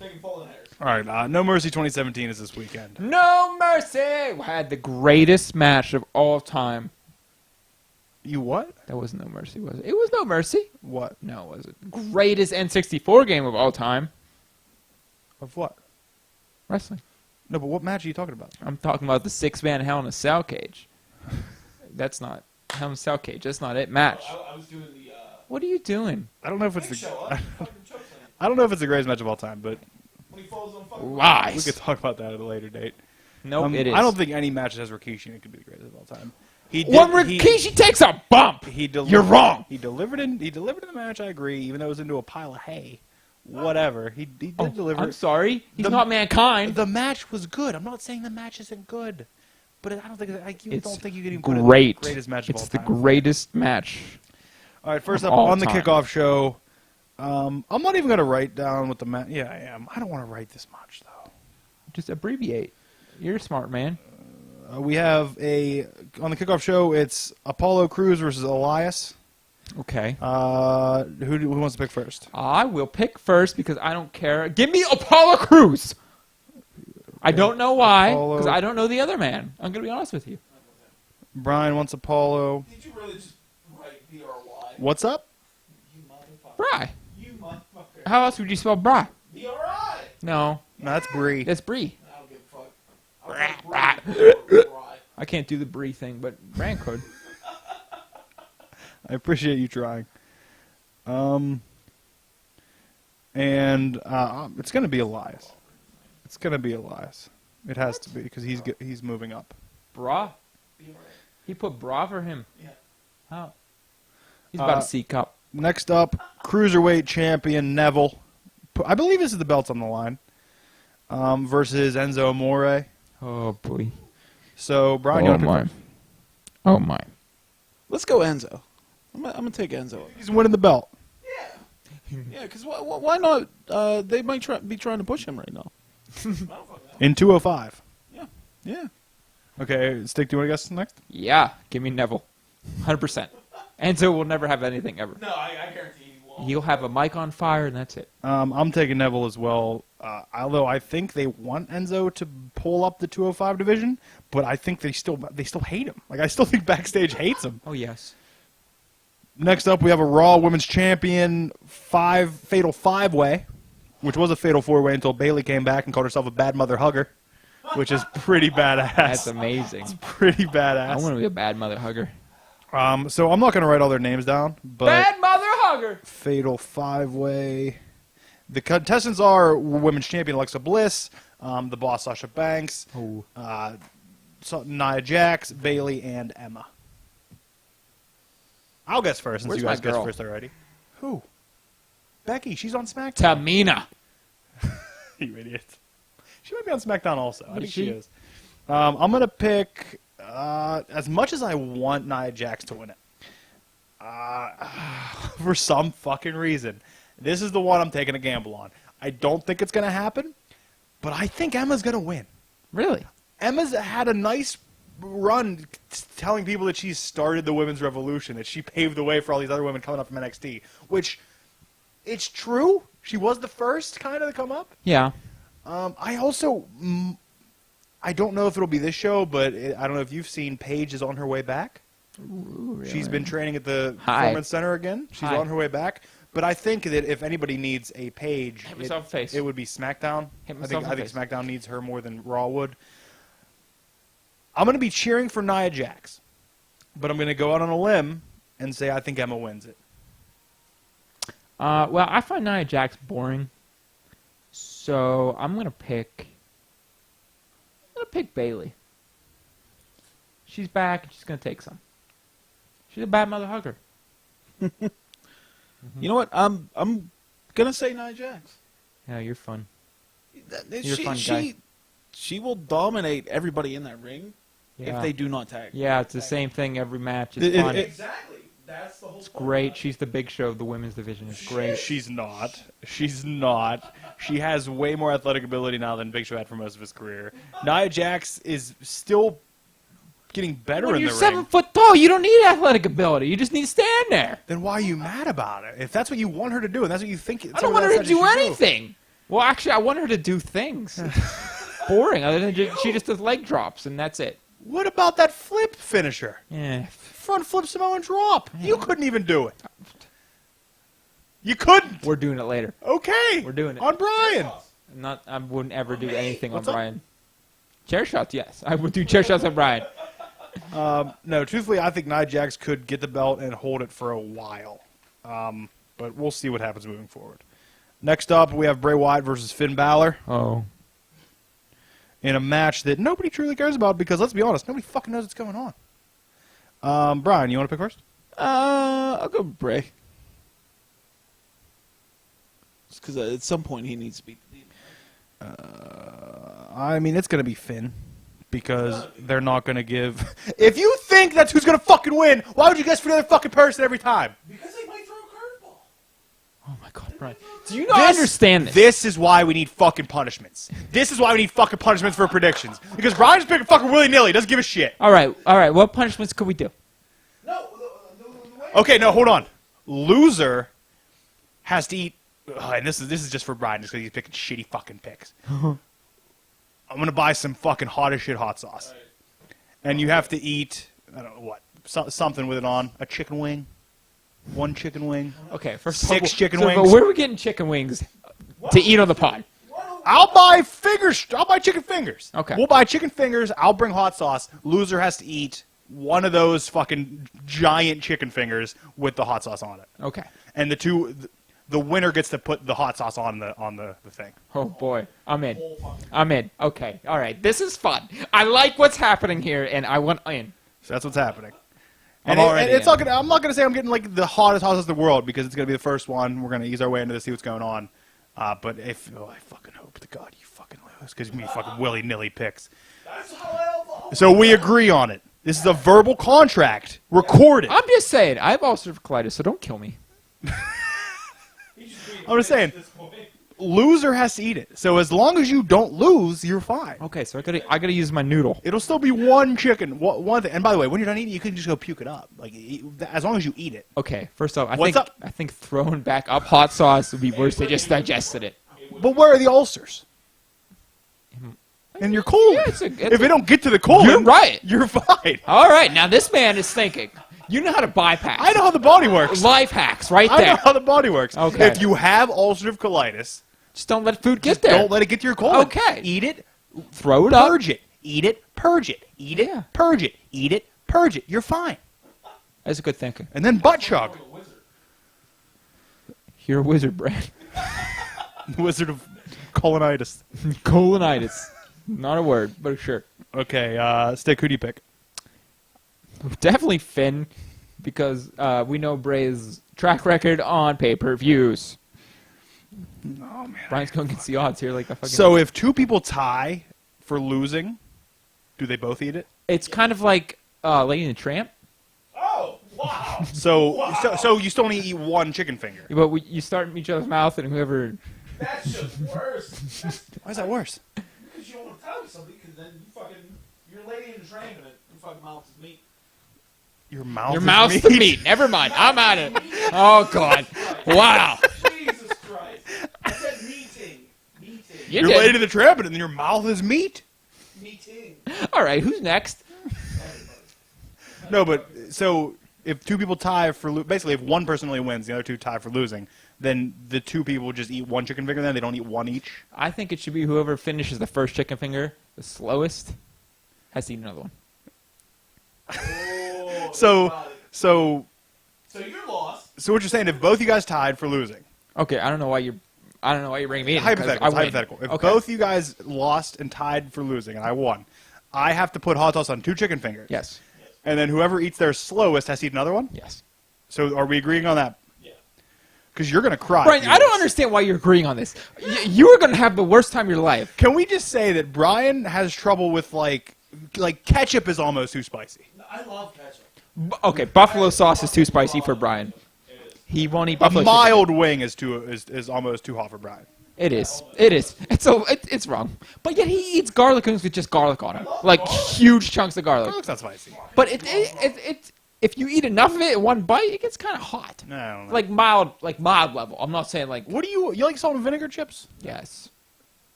taking fallen hairs. All right, No Mercy 2017 is this weekend. No Mercy! We had the greatest match of all time. You what? That was No Mercy, was it? It was No Mercy. What? No, was it? Greatest N64 game of all time. Of what? Wrestling. No, but what match are you talking about? I'm talking about the 6-man Hell in a Cell cage. That's not Hell in a Cell cage. That's not it. Match. I was doing the. What are you doing? I don't know if it's the. I don't know if it's the greatest match of all time, but When he falls on fucking. we Lies. could talk about that at a later date. Nope, it is. I don't think any match that has Rikishi in it could be the greatest of all time. He did, When Rikishi takes a bump, you're wrong. He delivered in the match. I agree, even though it was into a pile of hay. Whatever. He did deliver. I'm sorry. He's The- not mankind. The match was good. I'm not saying the match isn't good, but I don't think It's don't think you can even put it in great. the greatest match of It's all the time. greatest match. All right, first of up all on the time. kickoff show. I'm not even going to write down what the match. Yeah, I am. I don't want to write this much though. Just abbreviate. You're a smart man. We have on the kickoff show. It's Apollo Crews versus Elias. Okay. Who wants to pick first? I will pick first because I don't care. Give me Apollo Crews. I don't know why, Apollo. because I don't know the other man. I'm going to be honest with you. Brian wants Apollo. Did you really just write B-R-Y? What's up? You motherfucker. Bry. You motherfucker. How else would you spell Bry? B-R-I. No, No, that's Bree. that's Brie. I don't give a fuck. I'll take Bree. I can't do the Brie thing, but Brand could. I appreciate you trying. And it's going to be Elias. It's going to be Elias. It has to be because he's moving up. Bra. B-R-I. He put bra for him. Yeah. How? He's about to seek up. Next up, Cruiserweight Champion Neville. I believe this is the belts on the line. Versus Enzo Amore. Oh, boy. So, Brian, you want to pick first? Oh, my. Let's go Enzo. I'm gonna take Enzo. He's winning the belt. Yeah, because why not? They might be trying to push him right now. In 205. Yeah. Okay, Stick, do you want to guess next? Yeah, give me Neville. 100%. Enzo will never have anything ever. No, I guarantee he won't. He'll have a mic on fire, and that's it. I'm taking Neville as well. Although I think they want Enzo to pull up the 205 division, but I think they still hate him. Like I still think backstage hates him. Oh, yes. Next up, we have a Raw Women's Champion fatal five-way, which was a fatal four-way until Bayley came back and called herself a bad mother hugger, which is pretty badass. That's amazing. It's pretty I badass. want to be a bad mother hugger. So I'm not going to write all their names down, but Bad mother hugger! fatal five-way. The contestants are Women's Champion Alexa Bliss, the Boss Sasha Banks, Oh. Nia Jax, Bayley, and Emma. I'll guess first since Where's you guys my guessed girl? first already. Who? Becky. She's on SmackDown. Tamina. You idiot. She might be on SmackDown also. I Is think she she? is. I'm going to pick, as much as I want Nia Jax to win it, for some fucking reason, this is the one I'm taking a gamble on. I don't think it's going to happen, but I think Emma's going to win. Really? Emma's had a nice run telling people that she started the women's revolution, that she paved the way for all these other women coming up from NXT, which it's true. She was the first kind of to come up. Yeah. I also, I don't know if it'll be this show, but I don't know if you've seen Paige is on her way back. Ooh, really? She's been training at the Hi. Performance Center again. She's Hi. on her way back. But I think that if anybody needs a Paige, Hit myself in the face. it would be SmackDown. Hit I myself think in the face. SmackDown needs her more than Raw would. I'm going to be cheering for Nia Jax, but I'm going to go out on a limb and say I think Emma wins it. Well, I find Nia Jax boring, so I'm gonna pick Bayley. She's back and she's gonna take some. She's a bad mother hugger. You know what? I'm gonna say Nia Jax. Yeah, you're fun. That- You're a fun guy. She will dominate everybody in that ring, if they do not tag. Yeah, it's the same thing every match. It's It- fun. Exactly. That's the whole. It's great. She's the big show of the women's division. It's great. She's not. She's not. She has way more athletic ability now than Big Show had for most of his career. Nia Jax is still getting better When in you're the 7 ring. foot tall, you don't need athletic ability. You just need to stand there. Then why are you mad about it? If that's what you want her to do, and that's what you think, I don't want her to do anything. Well, actually, I want her to do things. Boring. Other than she just does leg drops, and that's it. What about that flip finisher? Yeah. Front flip Samoan drop. You couldn't even do it. You couldn't. We're doing it later. Okay. We're doing it. On Brian. I wouldn't ever do anything What's on up? Brian. Chair shots, yes. I would do chair shots on Brian. No, truthfully, I think Nia Jax could get the belt and hold it for a while. But we'll see what happens moving forward. Next up, we have Bray Wyatt versus Finn Balor Oh. in a match that nobody truly cares about because, let's be honest, nobody fucking knows what's going on. Brian, you want to pick first? I'll go with Bray. Because at some point he needs to beat the Demon. I mean, it's going to be Finn because they're not going to give... If you think that's who's going to fucking win, why would you guess for the other fucking person every time? Because they might throw a curveball. Oh, my God, Brian. Do you not understand this? This is why we need fucking punishments. This is why we need fucking punishments for predictions. Because Brian's picking fucking willy-nilly. Doesn't give a shit. All right. What punishments could we do? No, the way. Okay, no, hold on. Loser has to eat... and this is just for Brian, just because he's picking shitty fucking picks. I'm going to buy some fucking hot as shit hot sauce. And you have to eat, I don't know what, something with it on. A chicken wing. 1 chicken wing. Okay, first 6 chicken But wings. where are we getting chicken wings to eat on the pod? I'll buy fingers. I'll buy chicken fingers. Okay. We'll buy chicken fingers. I'll bring hot sauce. Loser has to eat one of those fucking giant chicken fingers with the hot sauce on it. Okay. And the winner gets to put the hot sauce on the thing. Oh, boy. I'm in. I'm in. Okay. All right. This is fun. I like what's happening here, and I want in. So that's what's happening. I'm And, already it's in. not gonna, I'm not going to say I'm getting like the hottest hot sauce in the world because it's going to be the first one. We're going to ease our way into this, see what's going on. But I fucking hope to God you fucking lose because you fucking willy-nilly picks. That's how I evolve. So we agree on it. This is a verbal contract. Recorded. I'm just saying. I have ulcerative colitis, so don't kill me. I'm just saying, loser has to eat it. So as long as you don't lose, you're fine. Okay, so I gotta use my noodle. It'll still be one chicken, one thing. And by the way, when you're done eating, you can just go puke it up. Like as long as you eat it. Okay, first off, What's up? I think throwing back up hot sauce would be worse. They just digested it. But where are the ulcers? And your colon. Yeah, if they don't get to the colon, You're right. You're fine. All right, now this man is thinking. You know how to bypass. I know how the body works. Life hacks right I know there. how the body works. Okay. If you have ulcerative colitis, Just don't let food get there. don't let it get to your colon. Okay. Eat it, Throw it up. purge it. Eat it, purge it. Eat it, Yeah. purge it. Eat it, purge it. You're fine. That's a good thinking. And then butt chug. You're a wizard, Brad. Wizard of colonitis. Colonitis. Not a word, but sure. Okay, Stick, who do you pick? Definitely Finn, because we know Bray's track record on pay-per-views. Oh, man. Brian's going against the odds here, like a fucking. So if two people tie for losing, do they both eat it? It's kind of like Lady and the Tramp, Oh, wow. So you still only eat one chicken finger. but you start in each other's mouth, and whoever. That's just worse. Why is that worse? Because you don't want to tell me something, because then you're lady in the train and your fucking mouth is meat. Your mouth. Your is mouth's meat. the meat. Never mind. I'm out of it. Oh God! Wow. Jesus Christ. I said meeting. Meeting. You You're did. lady to trap it, and then your mouth is meat. Meeting. All right. Who's next? No, but so if two people tie for basically if one person only wins, the other two tie for losing, then the two people just eat one chicken finger. Then they don't eat one each. I think it should be whoever finishes the first chicken finger the slowest has to eat another one. Oh, So got it. so So you're lost. so what you're saying? If both you guys tied for losing, Okay. I don't know why you're bringing me in. 'cause hypothetical, I it's win. hypothetical. If Okay. both you guys lost and tied for losing, and I won, I have to put hot sauce on 2 chicken fingers. Yes. And then whoever eats their slowest has to eat another one. Yes. So are we agreeing on that? Yeah. Because you're gonna cry. Brian, if you I don't lose. understand why you're agreeing on this. You are going to have the worst time of your life. Can we just say that Brian has trouble with like like ketchup is almost too spicy. I love ketchup. Okay, buffalo sauce is too spicy for Brian. He won't eat A buffalo chicken. mild wing is almost too hot for Brian. It is. It is. It's wrong. But yet he eats garlic wings with just garlic on it, like huge chunks of garlic. Garlic's not spicy. But if you eat enough of it in one bite, it gets kind of hot. No, I don't know. Like mild level. I'm not saying like What do you like salt and vinegar chips? yes.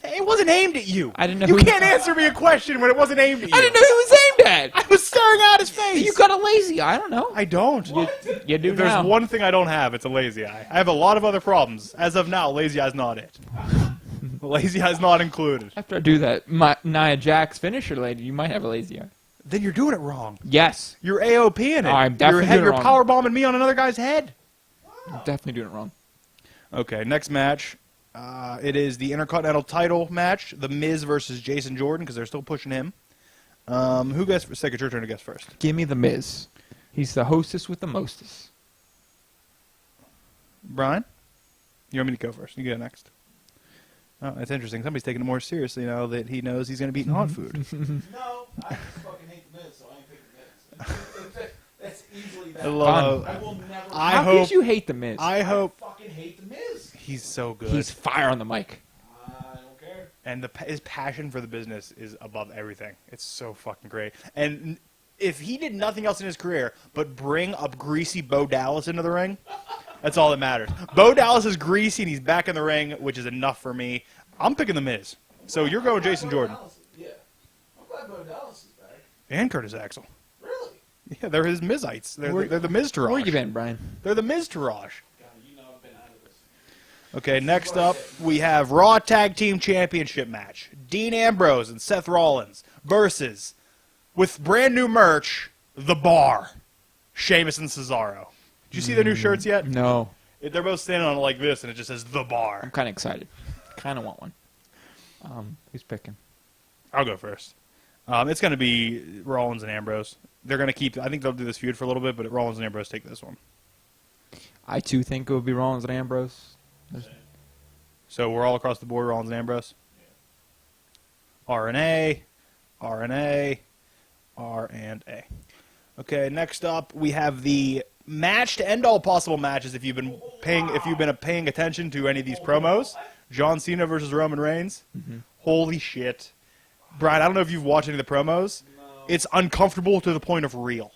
It wasn't aimed at you. I didn't know You who- can't answer me a question when it wasn't aimed at you. I didn't know he was aimed at. I was staring at his face. You got a lazy eye. I don't know. I don't. You do If there's now. one thing I don't have, it's a lazy eye. I have a lot of other problems. As of now, lazy eye's not it. Lazy eye's not included. After I do that, Nia Jax finisher later, you might have a lazy eye. Then you're doing it wrong. Yes. You're AOP in it. I'm definitely doing it You're wrong. power bombing me on another guy's head. I'm definitely doing it wrong. Okay, next match. It is the Intercontinental title match. The Miz versus Jason Jordan, because they're still pushing him. Who gets first? Take your turn to guess first. Give me the Miz. He's the hostess with the mostest. Brian? You want me to go first? You go next. Oh, that's interesting. Somebody's taking it more seriously now that he knows he's going to be eating hot food. No, I just fucking hate the Miz, so I ain't picking the Miz. That's easily that. I love- I will never. I How hope- could you hate the Miz? I hope fucking hate the Miz. he's so good. He's fire on the mic. I don't care. And his passion for the business is above everything. It's so fucking great. And if he did nothing else in his career but bring up greasy Bo Dallas into the ring, that's all that matters. Bo Dallas is greasy and he's back in the ring, which is enough for me. I'm picking the Miz. So you're going Jason Jordan. Yeah. I'm glad Bo Dallas is back. And Curtis Axel. Really? Yeah, they're his Mizites. They're the Miz Where you Taraj. been, Brian? They're the Miz Taraj. God, you know I've been out of this. Okay, next up, we have Raw Tag Team Championship match. Dean Ambrose and Seth Rollins versus, with brand new merch, The Bar. Sheamus and Cesaro. Did you see their new shirts yet? No. They're both standing on it like this, and it just says The I'm Bar. kind of excited. Kind of want one. Who's picking? I'll go first. It's going to be Rollins and Ambrose. They're going to keep, I think they'll do this feud for a little bit, but Rollins and Ambrose take this one. I too think it would be Rollins and Ambrose. So we're all across the board, Rollins and Ambrose? R and A, R and A, R and A. Okay, next up we have the match to end all possible matches. If you've been paying attention to any of these promos, John Cena versus Roman Reigns. Holy shit, Brian! I don't know if you've watched any of the promos. No. It's uncomfortable to the point of real.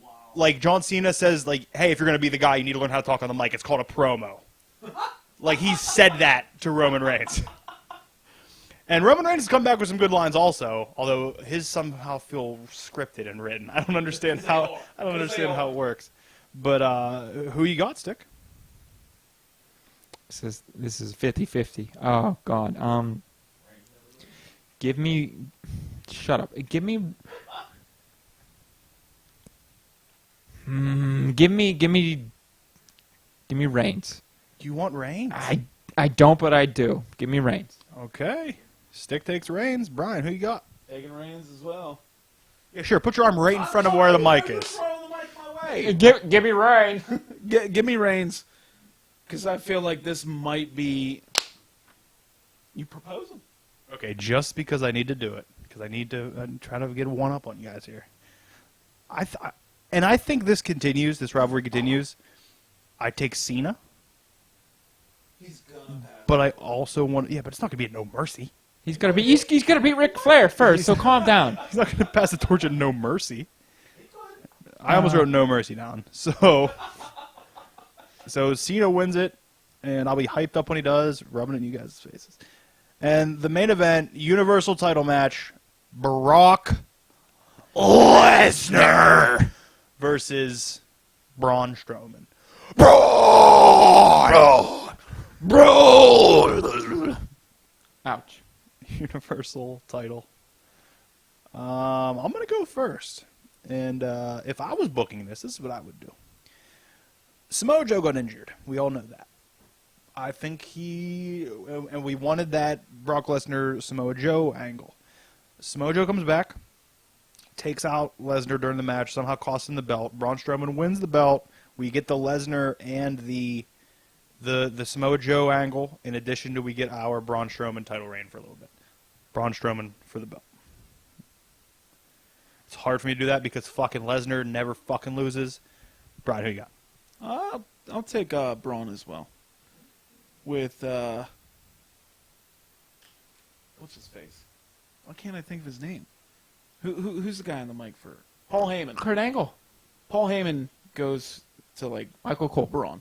Wow. Like John Cena says, like, "Hey, if you're gonna be the guy, you need to learn how to talk on the mic. It's called a promo." Like he said that to Roman Reigns. And Roman Reigns has come back with some good lines also, although his somehow feel scripted and written. I don't understand how it works. But who you got, Stick? This is 50-50. Oh God. Give me. Shut up. Give me. Give me Reigns. Do you want Reigns? I don't, but I do. Give me Reigns. Okay. Stick takes Reigns. Brian, who you got? Taking Reigns as well. Yeah, sure. Put your arm right in front of where the mic is. Throwing the mic my way. Give me Reigns. Give me Reigns, because I feel like this might be. You proposing? Okay, just because I need to do it, because I need to try to get one up on you guys here. I think this continues. This rivalry continues. I take Cena, He's gonna pass. but I also want. Yeah, but it's not gonna be at No Mercy. He's gonna beat Ric Flair first. So calm down. He's not gonna pass the torch at No Mercy. I almost wrote No Mercy down. So Cena wins it, and I'll be hyped up when he does, rubbing it in you guys' faces. And the main event, Universal title match, Brock Lesnar versus Braun Strowman. Braun! Ouch. Universal title. I'm going to go first. And if I was booking this is what I would do. Samoa Joe got injured. We all know that. I think and we wanted that Brock Lesnar Samoa Joe angle. Samoa Joe comes back, takes out Lesnar during the match, somehow costs him the belt. Braun Strowman wins the belt. We get the Lesnar and the Samoa Joe angle. In addition to we get our Braun Strowman title reign for a little bit. Braun Strowman for the belt. It's hard for me to do that because fucking Lesnar never fucking loses. Brian, who you got? I'll take Braun as well. With what's his face? Why can't I think of his name? Who's the guy on the mic for Paul Heyman? Kurt Angle. Paul Heyman goes to like Michael Cole. Braun.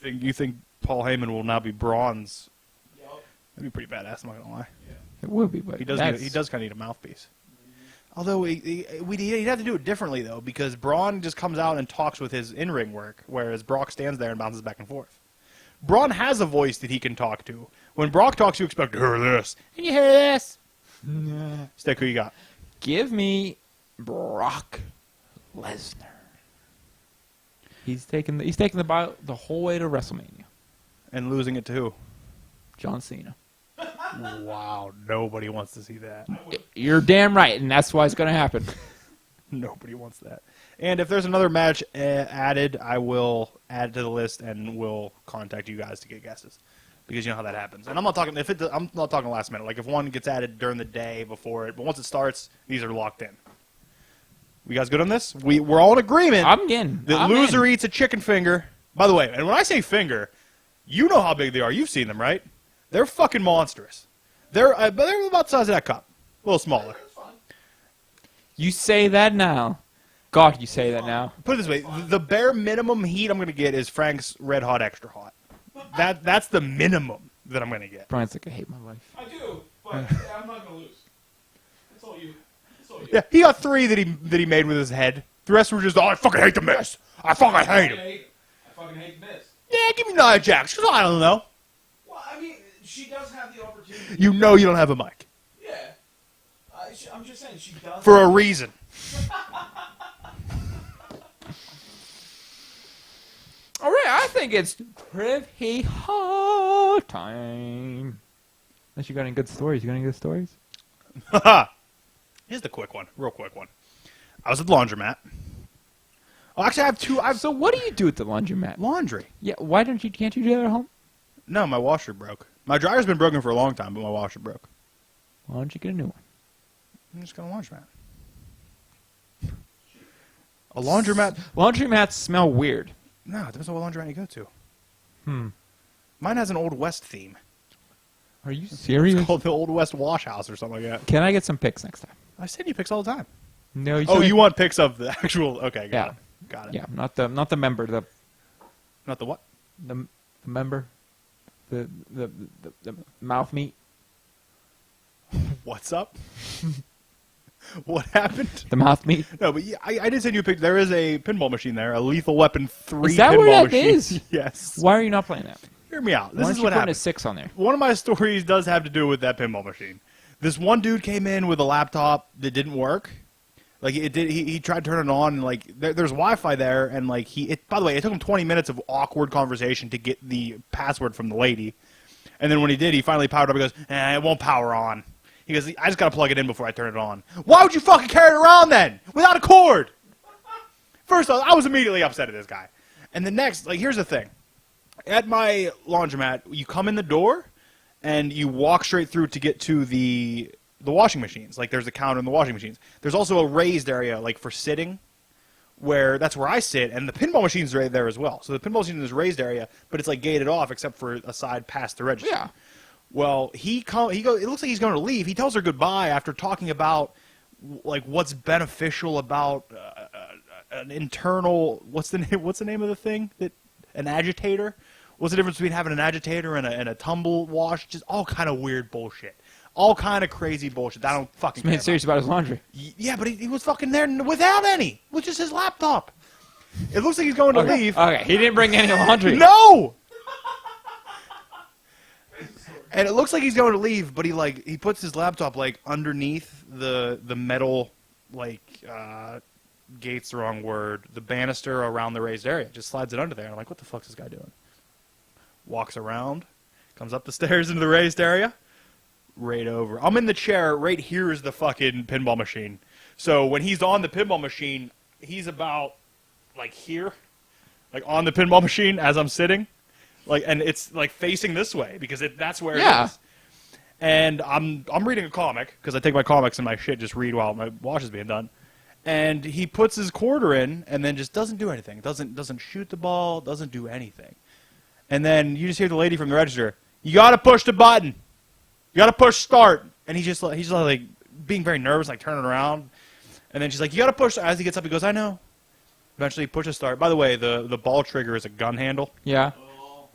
You think Paul Heyman will now be Braun's? That'd be pretty badass. I'm not gonna lie. It would be, but He does kind of need a mouthpiece. Although he'd have to do it differently though, because Braun just comes out and talks with his in-ring work, whereas Brock stands there and bounces back and forth. Braun has a voice that he can talk to. When Brock talks, you expect to hear this. And you hear this. Stick, who you got? Give me Brock Lesnar. He's taking the whole way to WrestleMania. And losing it to who? John Cena. Wow, nobody wants to see that. You're damn right, and that's why it's going to happen. Nobody wants that. And if there's another match added, I will add it to the list and will contact you guys to get guesses, because you know how that happens. And I'm not talking I'm not talking last minute. Like if one gets added during the day before it, but once it starts, these are locked in. We guys good on this? We're all in agreement. I'm in. The loser eats a chicken finger. By the way, and when I say finger, you know how big they are. You've seen them, right? They're fucking monstrous. They're about the size of that cup. A little smaller. You say that now. God, you say that now. Put it this way. The bare minimum heat I'm going to get is Frank's Red Hot Extra Hot. That's the minimum that I'm going to get. Brian's like, I hate my life. I do, but I'm not gonna lose. That's all you. Yeah, he got 3 that he made with his head. The rest were just, I fucking hate the Miz. I fucking hate him. I fucking hate Miz. Yeah, give me Nia Jax, because I don't know. Well, I mean, she does have the opportunity. You know you don't have a mic. Yeah. I'm just saying she does. For a reason. All right, I think it's pretty hard time. Unless you got any good stories. You got any good stories? Here's the quick one. Real quick one. I was at the laundromat. Oh, actually, I have 2. So what do you do at the laundromat? Laundry. Yeah, why can't you do that at home? No, my washer broke. My dryer's been broken for a long time, but my washer broke. Why don't you get a new one? I'm just going to laundromat. A laundromat? Laundromats smell weird. No, it depends on what laundromat you go to. Hmm. Mine has an Old West theme. Are you serious? It's called the Old West Wash House or something like that. Can I get some pics next time? I send you pics all the time. No. You want pics of the actual? Okay, got it. Got it. Yeah, not the member, Not the what? the member, the mouth meat, What's up? What happened? the mouth meat. No, but yeah, I did send you a picture. There is a pinball machine there, a Lethal Weapon 3 Is that pinball where that machine. is? Yes. Why are you not playing that? Hear me out. Why This aren't is you what putting happened. a 6 on there? One of my stories does have to do with that pinball machine. This one dude came in with a laptop that didn't work. Like it did, he tried turning it on, and like there's Wi-Fi there, and like by the way, it took him 20 minutes of awkward conversation to get the password from the lady, and then when he did, he finally powered up. He goes, it won't power on. He goes, I just gotta plug it in before I turn it on. Why would you fucking carry it around then without a cord? First off, I was immediately upset at this guy, and the next, like, here's the thing: at my laundromat, you come in the door, and you walk straight through to get to the washing machines. Like, there's a counter in the washing machines. There's also a raised area, like, for sitting, that's where I sit, and the pinball machine's right there as well. So the pinball machine is a raised area, but it's, like, gated off except for a side past the register. Yeah. Well, it looks like he's going to leave. He tells her goodbye after talking about, like, what's beneficial about an internal, what's the name of the thing? An agitator? What's the difference between having an agitator and a tumble wash? Just all kind of weird bullshit. All kind of crazy bullshit that I don't fucking This man's care serious about his laundry. Yeah, but he was fucking there without any, with just his laptop. It looks like he's going to leave. Okay, he didn't bring any laundry. No! And it looks like he's going to leave, but he puts his laptop like underneath the metal, like, gate's the wrong word, the banister around the raised area. Just slides it under there. And I'm like, what the fuck's this guy doing? Walks around, comes up the stairs into the raised area. Right over. I'm in the chair. Right here is the fucking pinball machine. So when he's on the pinball machine, he's about like here, like on the pinball machine as I'm sitting, like, and it's like facing this way because that's where it is. And I'm reading a comic because I take my comics and my shit just read while my wash is being done. and he puts his quarter in, and then just doesn't do anything. Doesn't shoot the ball. Doesn't do anything. And then you just hear the lady from the register. You got to push the button. You got to push start. And he's just like being very nervous, like turning around. And then she's like, you got to push. As he gets up, he goes, I know. Eventually, he pushes start. By the way, the ball trigger is a gun handle. Yeah.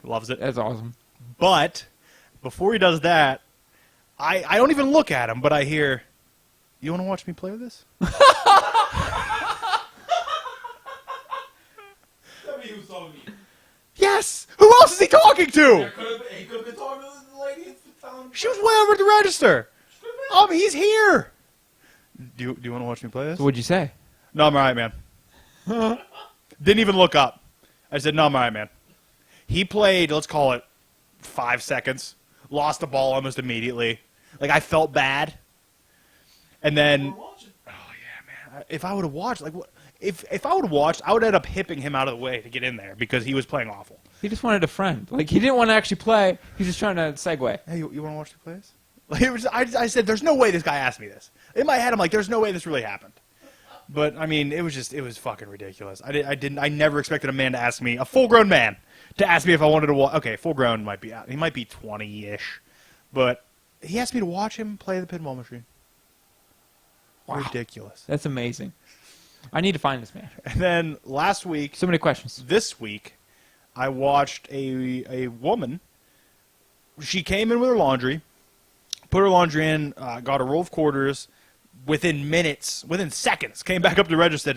Loves it. That's awesome. But before he does that, I don't even look at him, but I hear, you want to watch me play with this? Tell me who's talking to you. Yes! Who else is he talking to? He could have been talking to the lady. She was way over at the register. He's here. Do you want to watch me play this? So what'd you say? No, I'm all right, man. Didn't even look up. I said, no, I'm all right, man. He played, let's call it 5 seconds. Lost the ball almost immediately. Like, I felt bad. And then, oh, yeah, man. If I would have watched, like, if I would have watched, I would end up hipping him out of the way to get in there because he was playing awful. He just wanted a friend. Like, he didn't want to actually play. He's just trying to segue. Hey, you want to watch the plays? Like, I said, there's no way this guy asked me this. In my head, I'm like, there's no way this really happened. But, I mean, it was fucking ridiculous. I never expected a man to ask me, a full-grown man, to ask me if I wanted to watch. Okay, full-grown might be out. He might be 20-ish. But he asked me to watch him play the pinball machine. Wow. Ridiculous. That's amazing. I need to find this man. And then last week, So many questions. this week, I watched a woman. She came in with her laundry, put her laundry in, got a roll of quarters. Within minutes, within seconds, came back up to the register,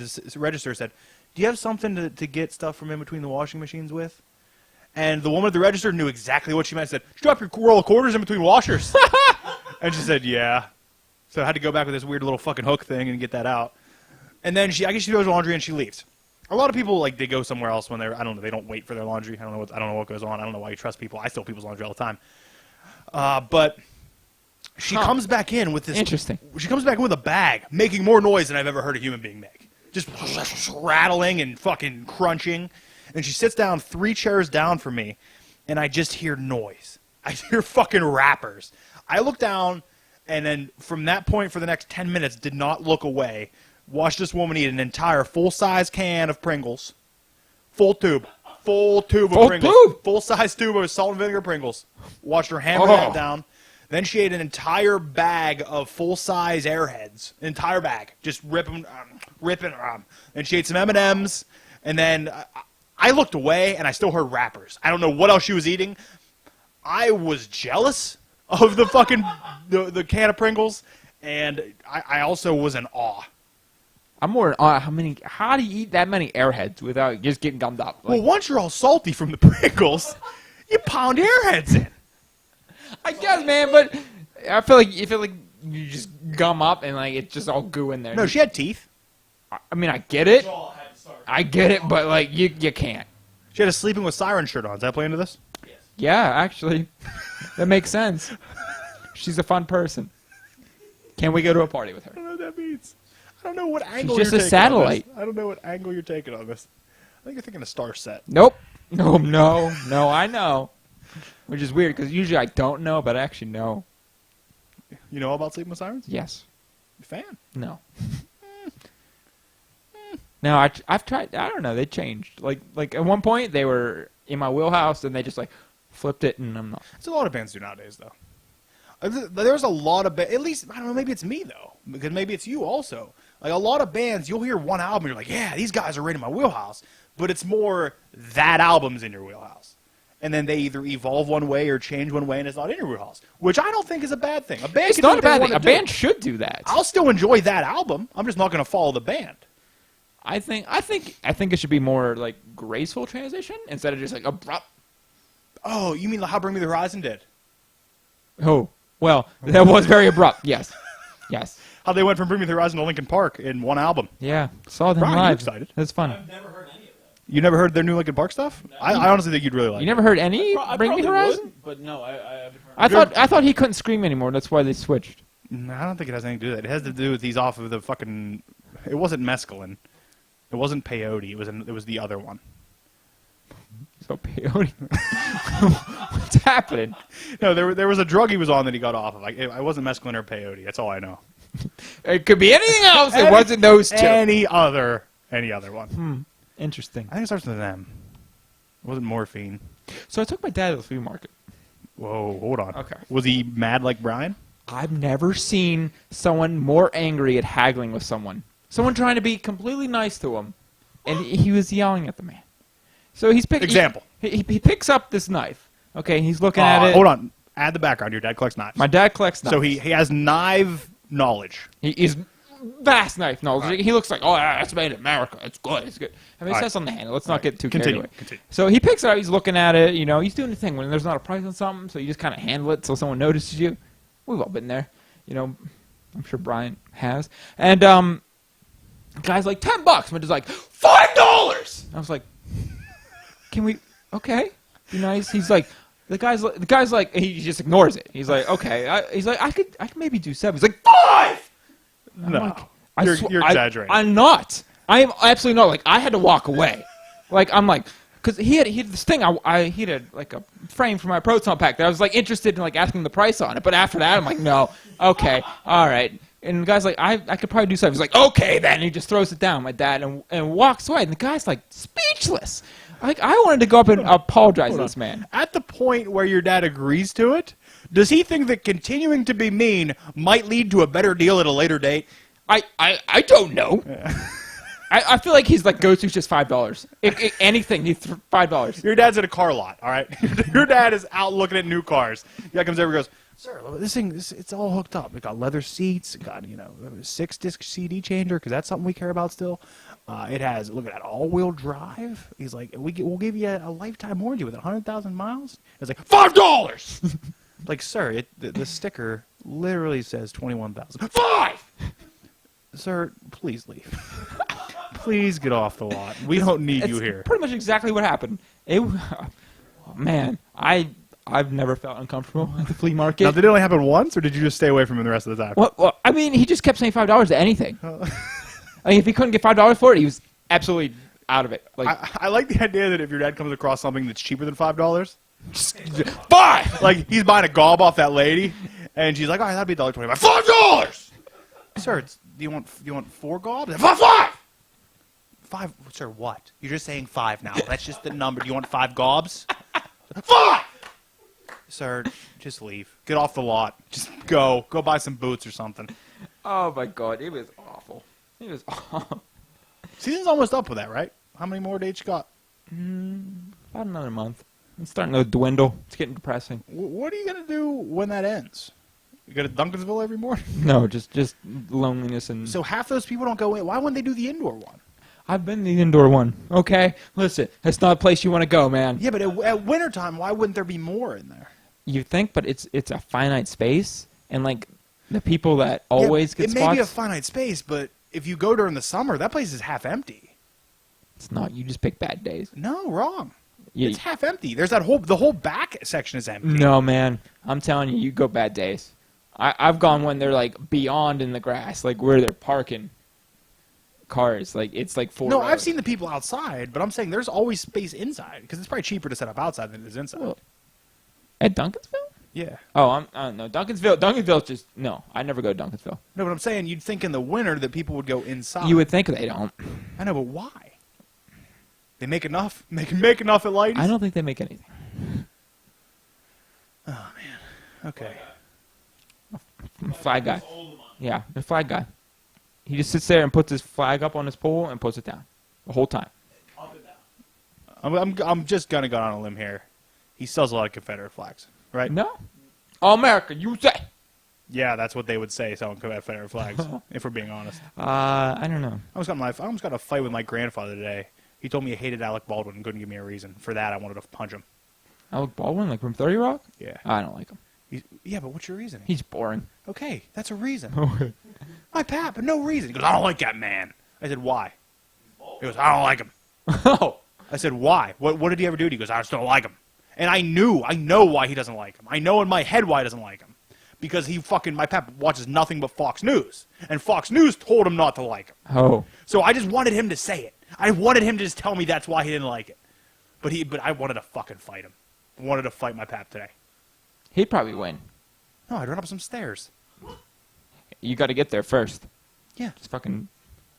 said, do you have something to get stuff from in between the washing machines with? And the woman at the register knew exactly what she meant. Said, did you drop your roll of quarters in between washers? And she said, yeah. So I had to go back with this weird little fucking hook thing and get that out. And then I guess she throws her laundry and she leaves. A lot of people, like, they go somewhere else when I don't know, they don't wait for their laundry. I don't know what goes on. I don't know why you trust people. I steal people's laundry all the time. But she comes back in with this. Interesting. She comes back in with a bag, making more noise than I've ever heard a human being make. Just rattling and fucking crunching. And she sits down 3 chairs down from me, and I just hear noise. I hear fucking rappers. I look down, and then from that point for the next 10 minutes, did not look away. Watched this woman eat an entire full-size can of Pringles. Full tube. Full tube of Pringles. Full-size tube of salt and vinegar Pringles. Watched her hammer that down. Then she ate an entire bag of full-size Airheads. An entire bag. Just ripping. And she ate some M&Ms. And then I looked away, and I still heard rappers. I don't know what else she was eating. I was jealous of the fucking the can of Pringles. And I also was in awe. I'm more in awe. How do you eat that many Airheads without just getting gummed up? Like, Well, once you're all salty from the Pringles, you pound Airheads in. I guess, man, but I feel like you just gum up and like it's just all goo in there. No, she had teeth. I mean, I get it. But like you can't. She had a Sleeping with Siren shirt on. Does that play into this? Yeah, actually, that makes sense. She's a fun person. Can we go to a party with her? I don't know what that means. I don't know what angle just you're a taking satellite. on this. I don't know what angle you're taking on this. I think you're thinking a star set. Nope. No, I know. Which is weird because usually I don't know, but I actually know. You know about Sleeping with Sirens? Yes. You a fan? No. No, I've tried. I don't know. They changed. Like at one point they were in my wheelhouse, and they just like flipped it, and I'm not. It's a lot of bands do nowadays, though. There's a lot of at least I don't know. Maybe it's me though, because maybe it's you also. Like a lot of bands, you'll hear one album, and you're like, yeah, these guys are right in my wheelhouse. But it's more that album's in your wheelhouse, and then they either evolve one way or change one way, and it's not in your wheelhouse, which I don't think is a bad thing. A band It's can do not a what they bad wanna thing. A do. band should do that. I'll still enjoy that album. I'm just not going to follow the band. I think it should be more like graceful transition instead of just like abrupt. Oh, you mean how Bring Me the Horizon did? Oh, well, that was very abrupt. Yes. How they went from Bring Me the Horizon to Linkin Park in one album. Yeah, saw them Brian, you live. excited? That's fun. I've never heard any of that. You never heard their new Linkin Park stuff? No. I honestly think you'd really like You it. never heard any I Bring Me probably Horizon? would, but no, I haven't heard. I thought he couldn't scream anymore. That's why they switched. No, I don't think it has anything to do with that. It has to do with he's off of the fucking... It wasn't mescaline. It wasn't peyote. It was the other one. So peyote. What's happening? No, there was a drug he was on that he got off of. I wasn't mescaline or peyote. That's all I know. It could be anything else. It wasn't those two. Any other one. Interesting. I think it starts with an M. It wasn't morphine. So I took my dad to the flea market. Whoa, hold on. Okay. Was he mad like Brian? I've never seen someone more angry at haggling with someone. Someone trying to be completely nice to him, and he was yelling at the man. So he's picking. Example. He picks up this knife. Okay, he's looking at it. Hold on. Add the background. Your dad collects knives. My dad collects knives. So he has knife knowledge. He's vast knife knowledge. Right. He looks like, oh, yeah, that's made in America. It's good. It's good. I mean, it says on the handle. Let's not get too carried away. Continue. So he picks it up. He's looking at it. You know, he's doing the thing when there's not a price on something, so you just kind of handle it so someone notices you. We've all been there. You know, I'm sure Brian has. And the guy's like, $10. My dad's like, $5. I was like, can we? Okay, be nice. He's like, the guy's like, he just ignores it. He's like, okay. He's like, I could maybe do 7. He's like, 5. No, like, you're exaggerating. I'm not. I am absolutely not. Like, I had to walk away. Like, I'm like, because he had this thing. He had like a frame for my proton pack that I was like interested in like asking the price on it. But after that, I'm like, no, okay, all right. And the guy's like, I could probably do something. He's like, okay, then. And he just throws it down, my dad, and walks away. And the guy's like speechless. Like, I wanted to go up and apologize to this man. At the point where your dad agrees to it, does he think that continuing to be mean might lead to a better deal at a later date? I don't know. I feel like he's like, go-to's just $5. Anything, he's $5. Your dad's at a car lot, all right? Your dad is out looking at new cars. The guy comes over and goes, sir, this thing, it's all hooked up. It got leather seats. It got, a 6-disc CD changer, because that's something we care about still. It has, look at that, all-wheel drive. He's like, we'll give you a lifetime warranty with 100,000 miles. It's like, $5! Like, sir, the sticker literally says 21,000. 5! Sir, please leave. Please get off the lot. We don't need you here. Pretty much exactly what happened. Man, I've never felt uncomfortable at the flea market. Now, did it only happen once, or did you just stay away from him the rest of the time? Well, I mean, he just kept saying $5 to anything. I mean, if he couldn't get $5 for it, he was absolutely out of it. Like, I like the idea that if your dad comes across something that's cheaper than $5, buy! Like, he's buying a gob off that lady, and she's like, all right, that'd be $1.25. $5! Sir, do you want 4 gobs? 5! 5? Sir, what? You're just saying 5 now. That's just the number. Do you want 5 gobs? 5! Sir, just leave. Get off the lot. Just go. Go buy some boots or something. oh my God, it was awful. It was awful. Season's almost up with that, right? How many more dates you got? About another month. It's starting to dwindle. It's getting depressing. What are you going to do when that ends? You go to Duncansville every morning? No, just loneliness and... So half those people don't go in. Why wouldn't they do the indoor one? I've been to the indoor one. Okay? Listen, that's not a place you want to go, man. Yeah, but at wintertime, why wouldn't there be more in there? You think, but it's a finite space, and like the people that always get spots... It may be a finite space, but if you go during the summer, that place is half empty. It's not. You just pick bad days. No, wrong. Yeah. It's half empty. There's the whole back section is empty. No, man. I'm telling you, you go bad days. I've gone when they're like beyond in the grass, like where they're parking cars. Like it's like 4 No, rows. I've seen the people outside, but I'm saying there's always space inside because it's probably cheaper to set up outside than it is inside. Well, at Duncansville? Yeah. Oh, no, Duncansville's just no. I never go to Duncansville. No, but I'm saying you'd think in the winter that people would go inside. You would think they don't. I know, but why? They make enough. Make enough at Lights. I don't think they make anything. Oh man. Okay. Flag guy. Yeah, the flag guy. He just sits there and puts his flag up on his pole and puts it down the whole time. I'm just gonna go on a limb here. He sells a lot of Confederate flags, right? No. All America, you say. Yeah, that's what they would say, selling Confederate flags, if we're being honest. I don't know. I almost got a fight with my grandfather today. He told me he hated Alec Baldwin and couldn't give me a reason. For that, I wanted to punch him. Alec Baldwin, like from 30 Rock? Yeah. I don't like him. Yeah, but what's your reason? He's boring. Okay, that's a reason. My pap, but no reason. He goes, I don't like that man. I said, why? He goes, I don't like him. Oh. I said, why? What did he ever do? He goes, I just don't like him. And I know why he doesn't like him. I know in my head why he doesn't like him. Because my pap watches nothing but Fox News. And Fox News told him not to like him. Oh. So I just wanted him to say it. I wanted him to just tell me that's why he didn't like it. But I wanted to fucking fight him. I wanted to fight my pap today. He'd probably win. No, I'd run up some stairs. you got to get there first. Yeah. Just fucking.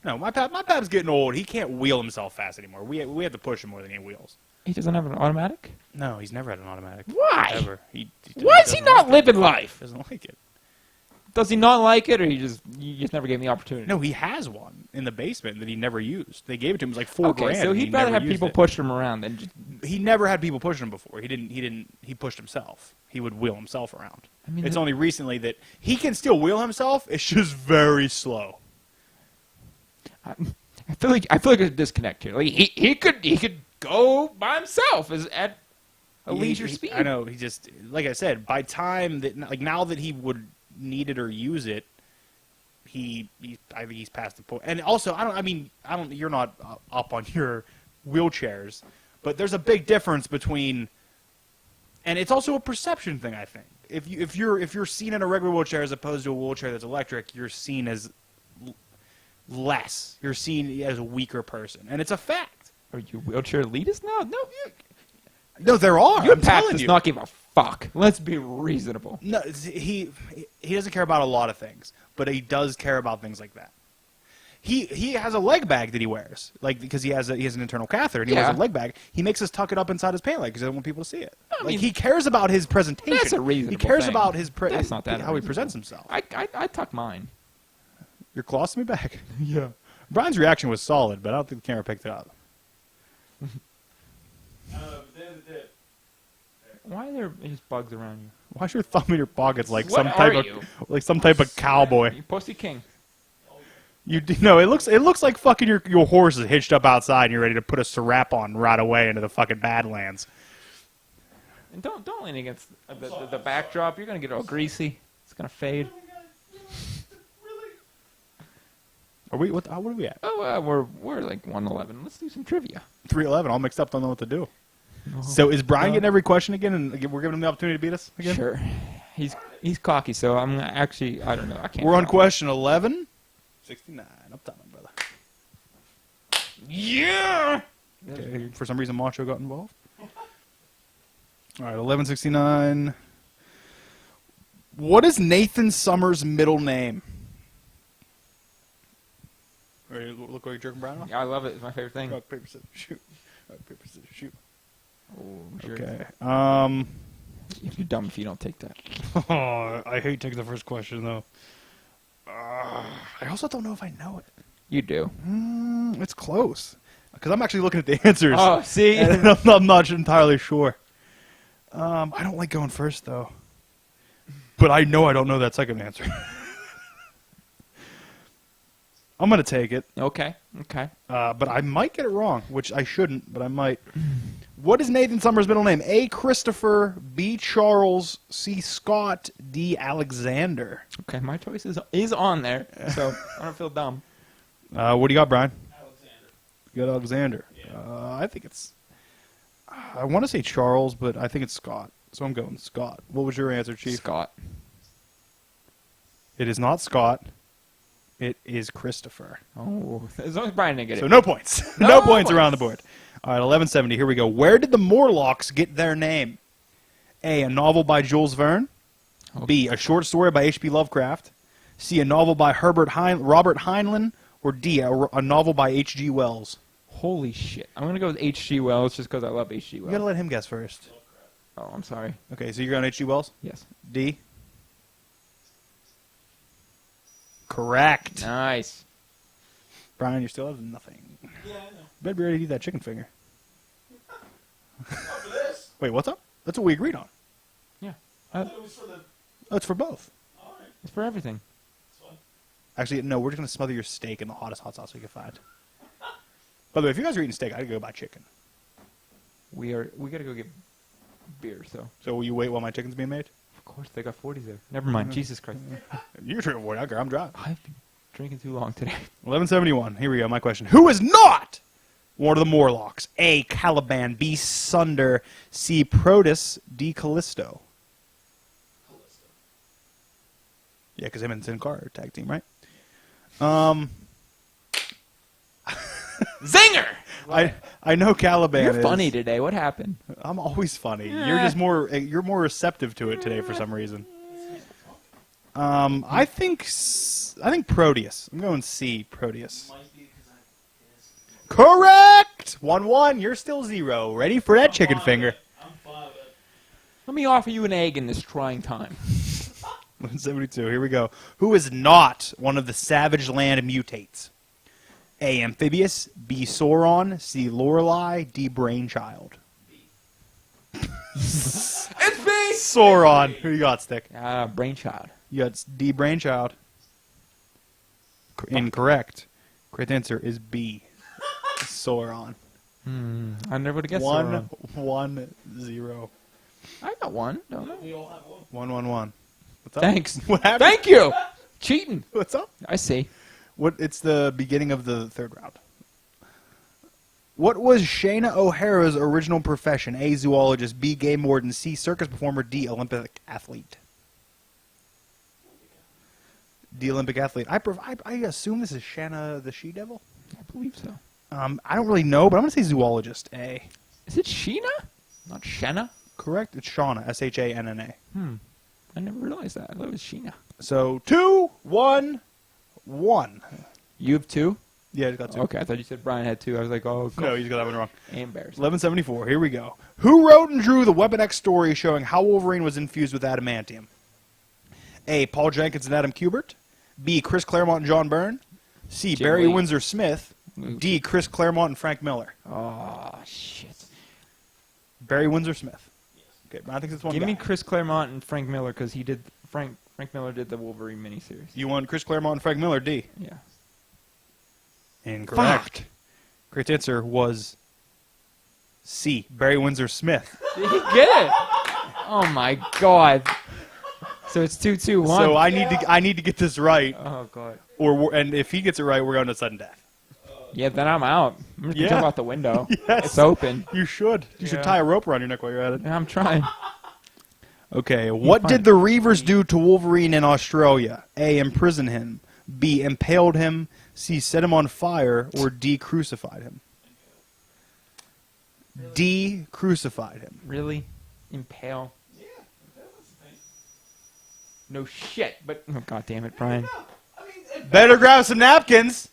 No, my Pap's getting old. He can't wheel himself fast anymore. We have to push him more than he wheels. He doesn't have an automatic. No, he's never had an automatic. Why? Ever. Why is he not living life? Doesn't like it. Does he not like it, or you just never gave him the opportunity? No, he has one in the basement that he never used. They gave it to him. It was like $4 Okay, grand. so and he he'd rather never have used people it. push him around than just. He never had people pushing him before. He pushed himself. He would wheel himself around. I mean, It's only recently that he can still wheel himself. It's just very slow. I feel like there's a disconnect here. Like he could go by himself at a leisure speed. I know. He just, like I said, by time that, like, now that he would need it or use it, I think he's past the point. And also, you're not up on your wheelchairs, but there's a big difference between, and it's also a perception thing, I think. If you're seen in a regular wheelchair as opposed to a wheelchair that's electric, you're seen as less. You're seen as a weaker person, and it's a fact. Are you wheelchair elitist now? No, there are. Your I'm Pat telling does you. not give a fuck. Let's be reasonable. No, he doesn't care about a lot of things, but he does care about things like that. He has a leg bag that he wears, like, because he has an internal catheter and he wears a leg bag. He makes us tuck it up inside his pant leg because he doesn't want people to see it. I mean, he cares about his presentation. That's a reasonable He cares thing. about his That's not that how he unreasonable. presents himself. I tuck mine. You're close to me back. Yeah. Brian's reaction was solid, but I don't think the camera picked it up. Why are there just bugs around you? Why's your thumb in your pockets like What some are type you? of like some type of cowboy? You pussy king. No, it looks like fucking your horse is hitched up outside and you're ready to put a strap on right away into the fucking Badlands. And don't lean against the backdrop. You're gonna get all greasy. It's gonna fade. Are we what are we at? Oh, we're like 111. Let's do some trivia. 311. All mixed up. Don't know what to do. So is Brian getting every question again, and we're giving him the opportunity to beat us again? Sure. He's cocky, so I'm actually I don't know. I can't. We're on question 11. 69. Up top, my brother. Yeah. Okay. For some reason, Macho got involved. All right, 1169. What is Nathan Summers' middle name? Ready to look like you're jerking Brian off? Yeah, I love it. It's my favorite thing. Rock, paper, scissors, shoot. Rock, paper, scissors, shoot. Oh, sure. Okay. You're dumb if you don't take that. Oh, I hate taking the first question, though. I also don't know if I know it. You do. It's close. Because I'm actually looking at the answers. Oh, see? And I'm not entirely sure. I don't like going first, though. But I know I don't know that second answer. I'm going to take it. Okay. But I might get it wrong, which I shouldn't, but I might. What is Nathan Summers' middle name? A. Christopher, B. Charles, C. Scott, D. Alexander. Okay, my choice is on there, so I don't feel dumb. What do you got, Brian? Alexander. You got Alexander. Yeah. I think it's... I want to say Charles, but I think it's Scott. So I'm going Scott. What was your answer, Chief? Scott. It is not Scott. It is Christopher. Oh, as long as Brian didn't get So it. no points. No No points points. around the board. All right, 1170. Here we go. Where did the Morlocks get their name? A. A novel by Jules Verne. Okay. B. A short story by H.P. Lovecraft. C. A novel by Robert Heinlein. Or D. A novel by H.G. Wells. Holy shit. I'm going to go with H.G. Wells just because I love H.G. You Wells. gotta let him guess first. Oh, I'm sorry. Okay, so you're on H.G. Wells? Yes. D. Correct. Nice. Brian, you still have nothing. Yeah, I know. Better be ready to eat that chicken finger. Not for this. Wait, what's up? That's what we agreed on. Yeah. I thought it was for the. Oh, it's for both. All right. It's for everything. It's fine. Actually, no, we're just going to smother your steak in the hottest hot sauce we can find. By the way, if you guys are eating steak, I'd go buy chicken. We got to go get beer, so. So will you wait while my chicken's being made? Of course, they got 40s there. Never mind. Jesus Christ. You're drinking water. I don't care. I'm driving. I've been drinking too long today. 1171. Here we go. My question. Who is not one of the Morlocks? A. Caliban. B. Sunder. C. Protus. D. Callisto. Callisto. Yeah, because him and Sin Cara are tag team, right? Zinger! I know Caliban You're is... funny today. What happened? I'm always funny. Yeah. You're just more receptive to it today for some reason. I think Proteus. I'm going C, Proteus. Might be because I Correct! 1-1. You're still 0. Ready for that chicken finger. I'm fine with it. Let me offer you an egg in this trying time. 172. Here we go. Who is not one of the Savage Land mutates? A. Amphibious. B. Sauron. C. Lorelei. D. Brainchild. It's me! Sauron. Who you got, Stick? Brainchild. You got D. Brainchild. Incorrect. Correct answer is B. Sauron. I never would have guessed Sauron. 1-1-0. I got one, don't I? We all have one. 1-1-1. What's up? Thanks. What happened? Thank you! Cheating. What's up? I see. It's the beginning of the third round. What was Shayna O'Hara's original profession? A. Zoologist. B. Game warden. C. Circus performer. D. Olympic athlete. D. Olympic athlete. I assume this is Shanna the She-Devil? I believe so. I don't really know, but I'm going to say zoologist. A. Is it Sheena? Not Shanna? Correct. It's Shauna. S-H-A-N-N-A. I never realized that. I thought it was Sheena. So 2-1-1. You have two? Yeah, I got 2. Okay, I thought you said Brian had two. I was like, oh, God. No, you got that one wrong. Embarrassed. 1174. Here we go. Who wrote and drew the Weapon X story showing how Wolverine was infused with adamantium? A. Paul Jenkins and Adam Kubert. B. Chris Claremont and John Byrne. C. Jim Barry Lee. Windsor Smith. D. Chris Claremont and Frank Miller. Oh, shit. Barry Windsor Smith. Okay, I think it's one Give guy. me Chris Claremont and Frank Miller because he did Frank Miller did the Wolverine miniseries. You want Chris Claremont and Frank Miller, D. Yeah. Incorrect. Correct answer was C. Barry Windsor Smith. Did he get it? Oh my God. So it's 2-2-1. So I need to get this right, Oh God. and if he gets it right, we're going to sudden death. Yeah, then I'm out. I'm just gonna Yeah. jump out the window. Yes. It's open. You should. You should Yeah. tie a rope around your neck while you're at it. Yeah, I'm trying. Okay, what fine. did the Reavers do to Wolverine in Australia? A. Imprison him. B. Impaled him. C. Set him on fire. Or D. Crucified him. D. Crucified him. Really? Impale? Yeah, that was the thing. No shit. But oh God damn it, Brian. I mean, Better grab some napkins.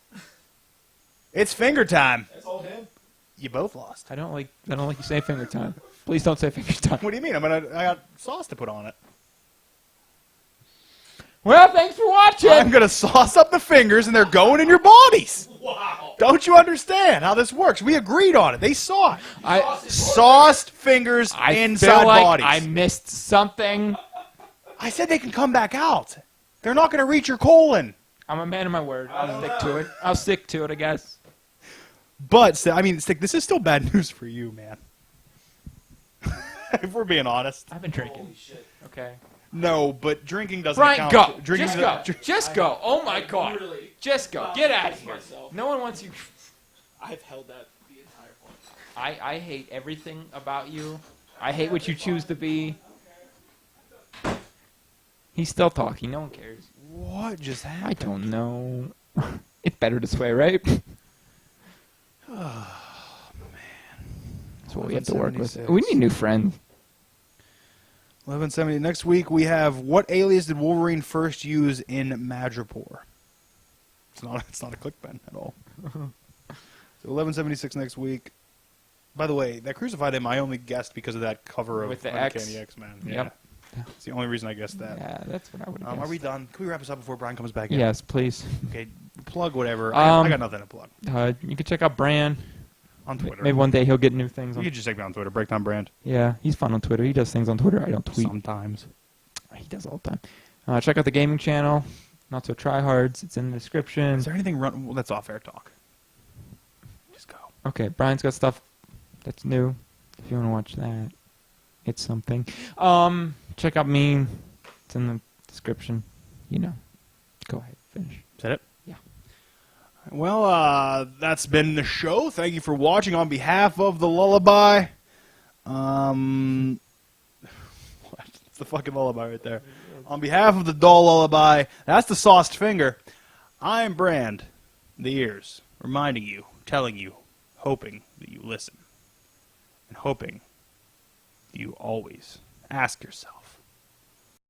It's finger time. that's all him. You both lost. I don't like you say finger time. Please don't say finger time. What do you mean? I got sauce to put on it. Well, thanks for watching. I'm gonna sauce up the fingers, and they're going in your bodies. Wow. Don't you understand how this works? We agreed on it. They saw it. I Sauced fingers I inside feel like bodies. I missed something. I said they can come back out. They're not going to reach your colon. I'm a man of my word. I'll stick to it. I'll stick to it, I guess. But, I mean, Stick, this is still bad news for you, man. If we're being honest. I've been drinking. Holy shit. Okay. No, but drinking doesn't Brian, count. go. Drinking Just go. Just go. Oh my God. Really, Just go. Get out of here. myself. No one wants you. I've held that the entire point. I hate everything about you. I hate what you choose to be. He's still talking. No one cares. What just I happened? don't know. It's better this way, right? That's what we have to work with. 1176. We need new friends. 1170. Next week we have what alias did Wolverine first use in Madripoor? It's not a clickbait at all. So 1176 next week. By the way, that crucified him I only guessed because of that cover of With the Uncanny X. X-Men. Yep. Yeah. It's the only reason I guessed that. Yeah, that's what I would have Are guessed. we done? Can we wrap this up before Brian comes back in? Yes, please. Okay, plug whatever. I Um, got nothing to plug. You can check out Bran. On Twitter. Maybe one day he'll get new things. You On, can just check me on Twitter. Breakdown Brand. yeah, he's fun on Twitter. He does things on Twitter. I don't tweet. Sometimes. He does all the time. Check out the gaming channel. Not So Tryhards. It's in the description. Is there anything run? Well, that's off-air talk. Just go. Okay, Brian's got stuff that's new. If you want to watch that, it's something. Check out me. It's in the description. You know. Go ahead. Finish. Is that it? Yeah. Well, that's been the show. Thank you for watching on behalf of the Lullaby. What? It's the fucking Lullaby right there. On behalf of the Doll Lullaby, that's the Sauced Finger. I'm Brand, the ears, reminding you, telling you, hoping that you listen, and hoping you always ask yourself,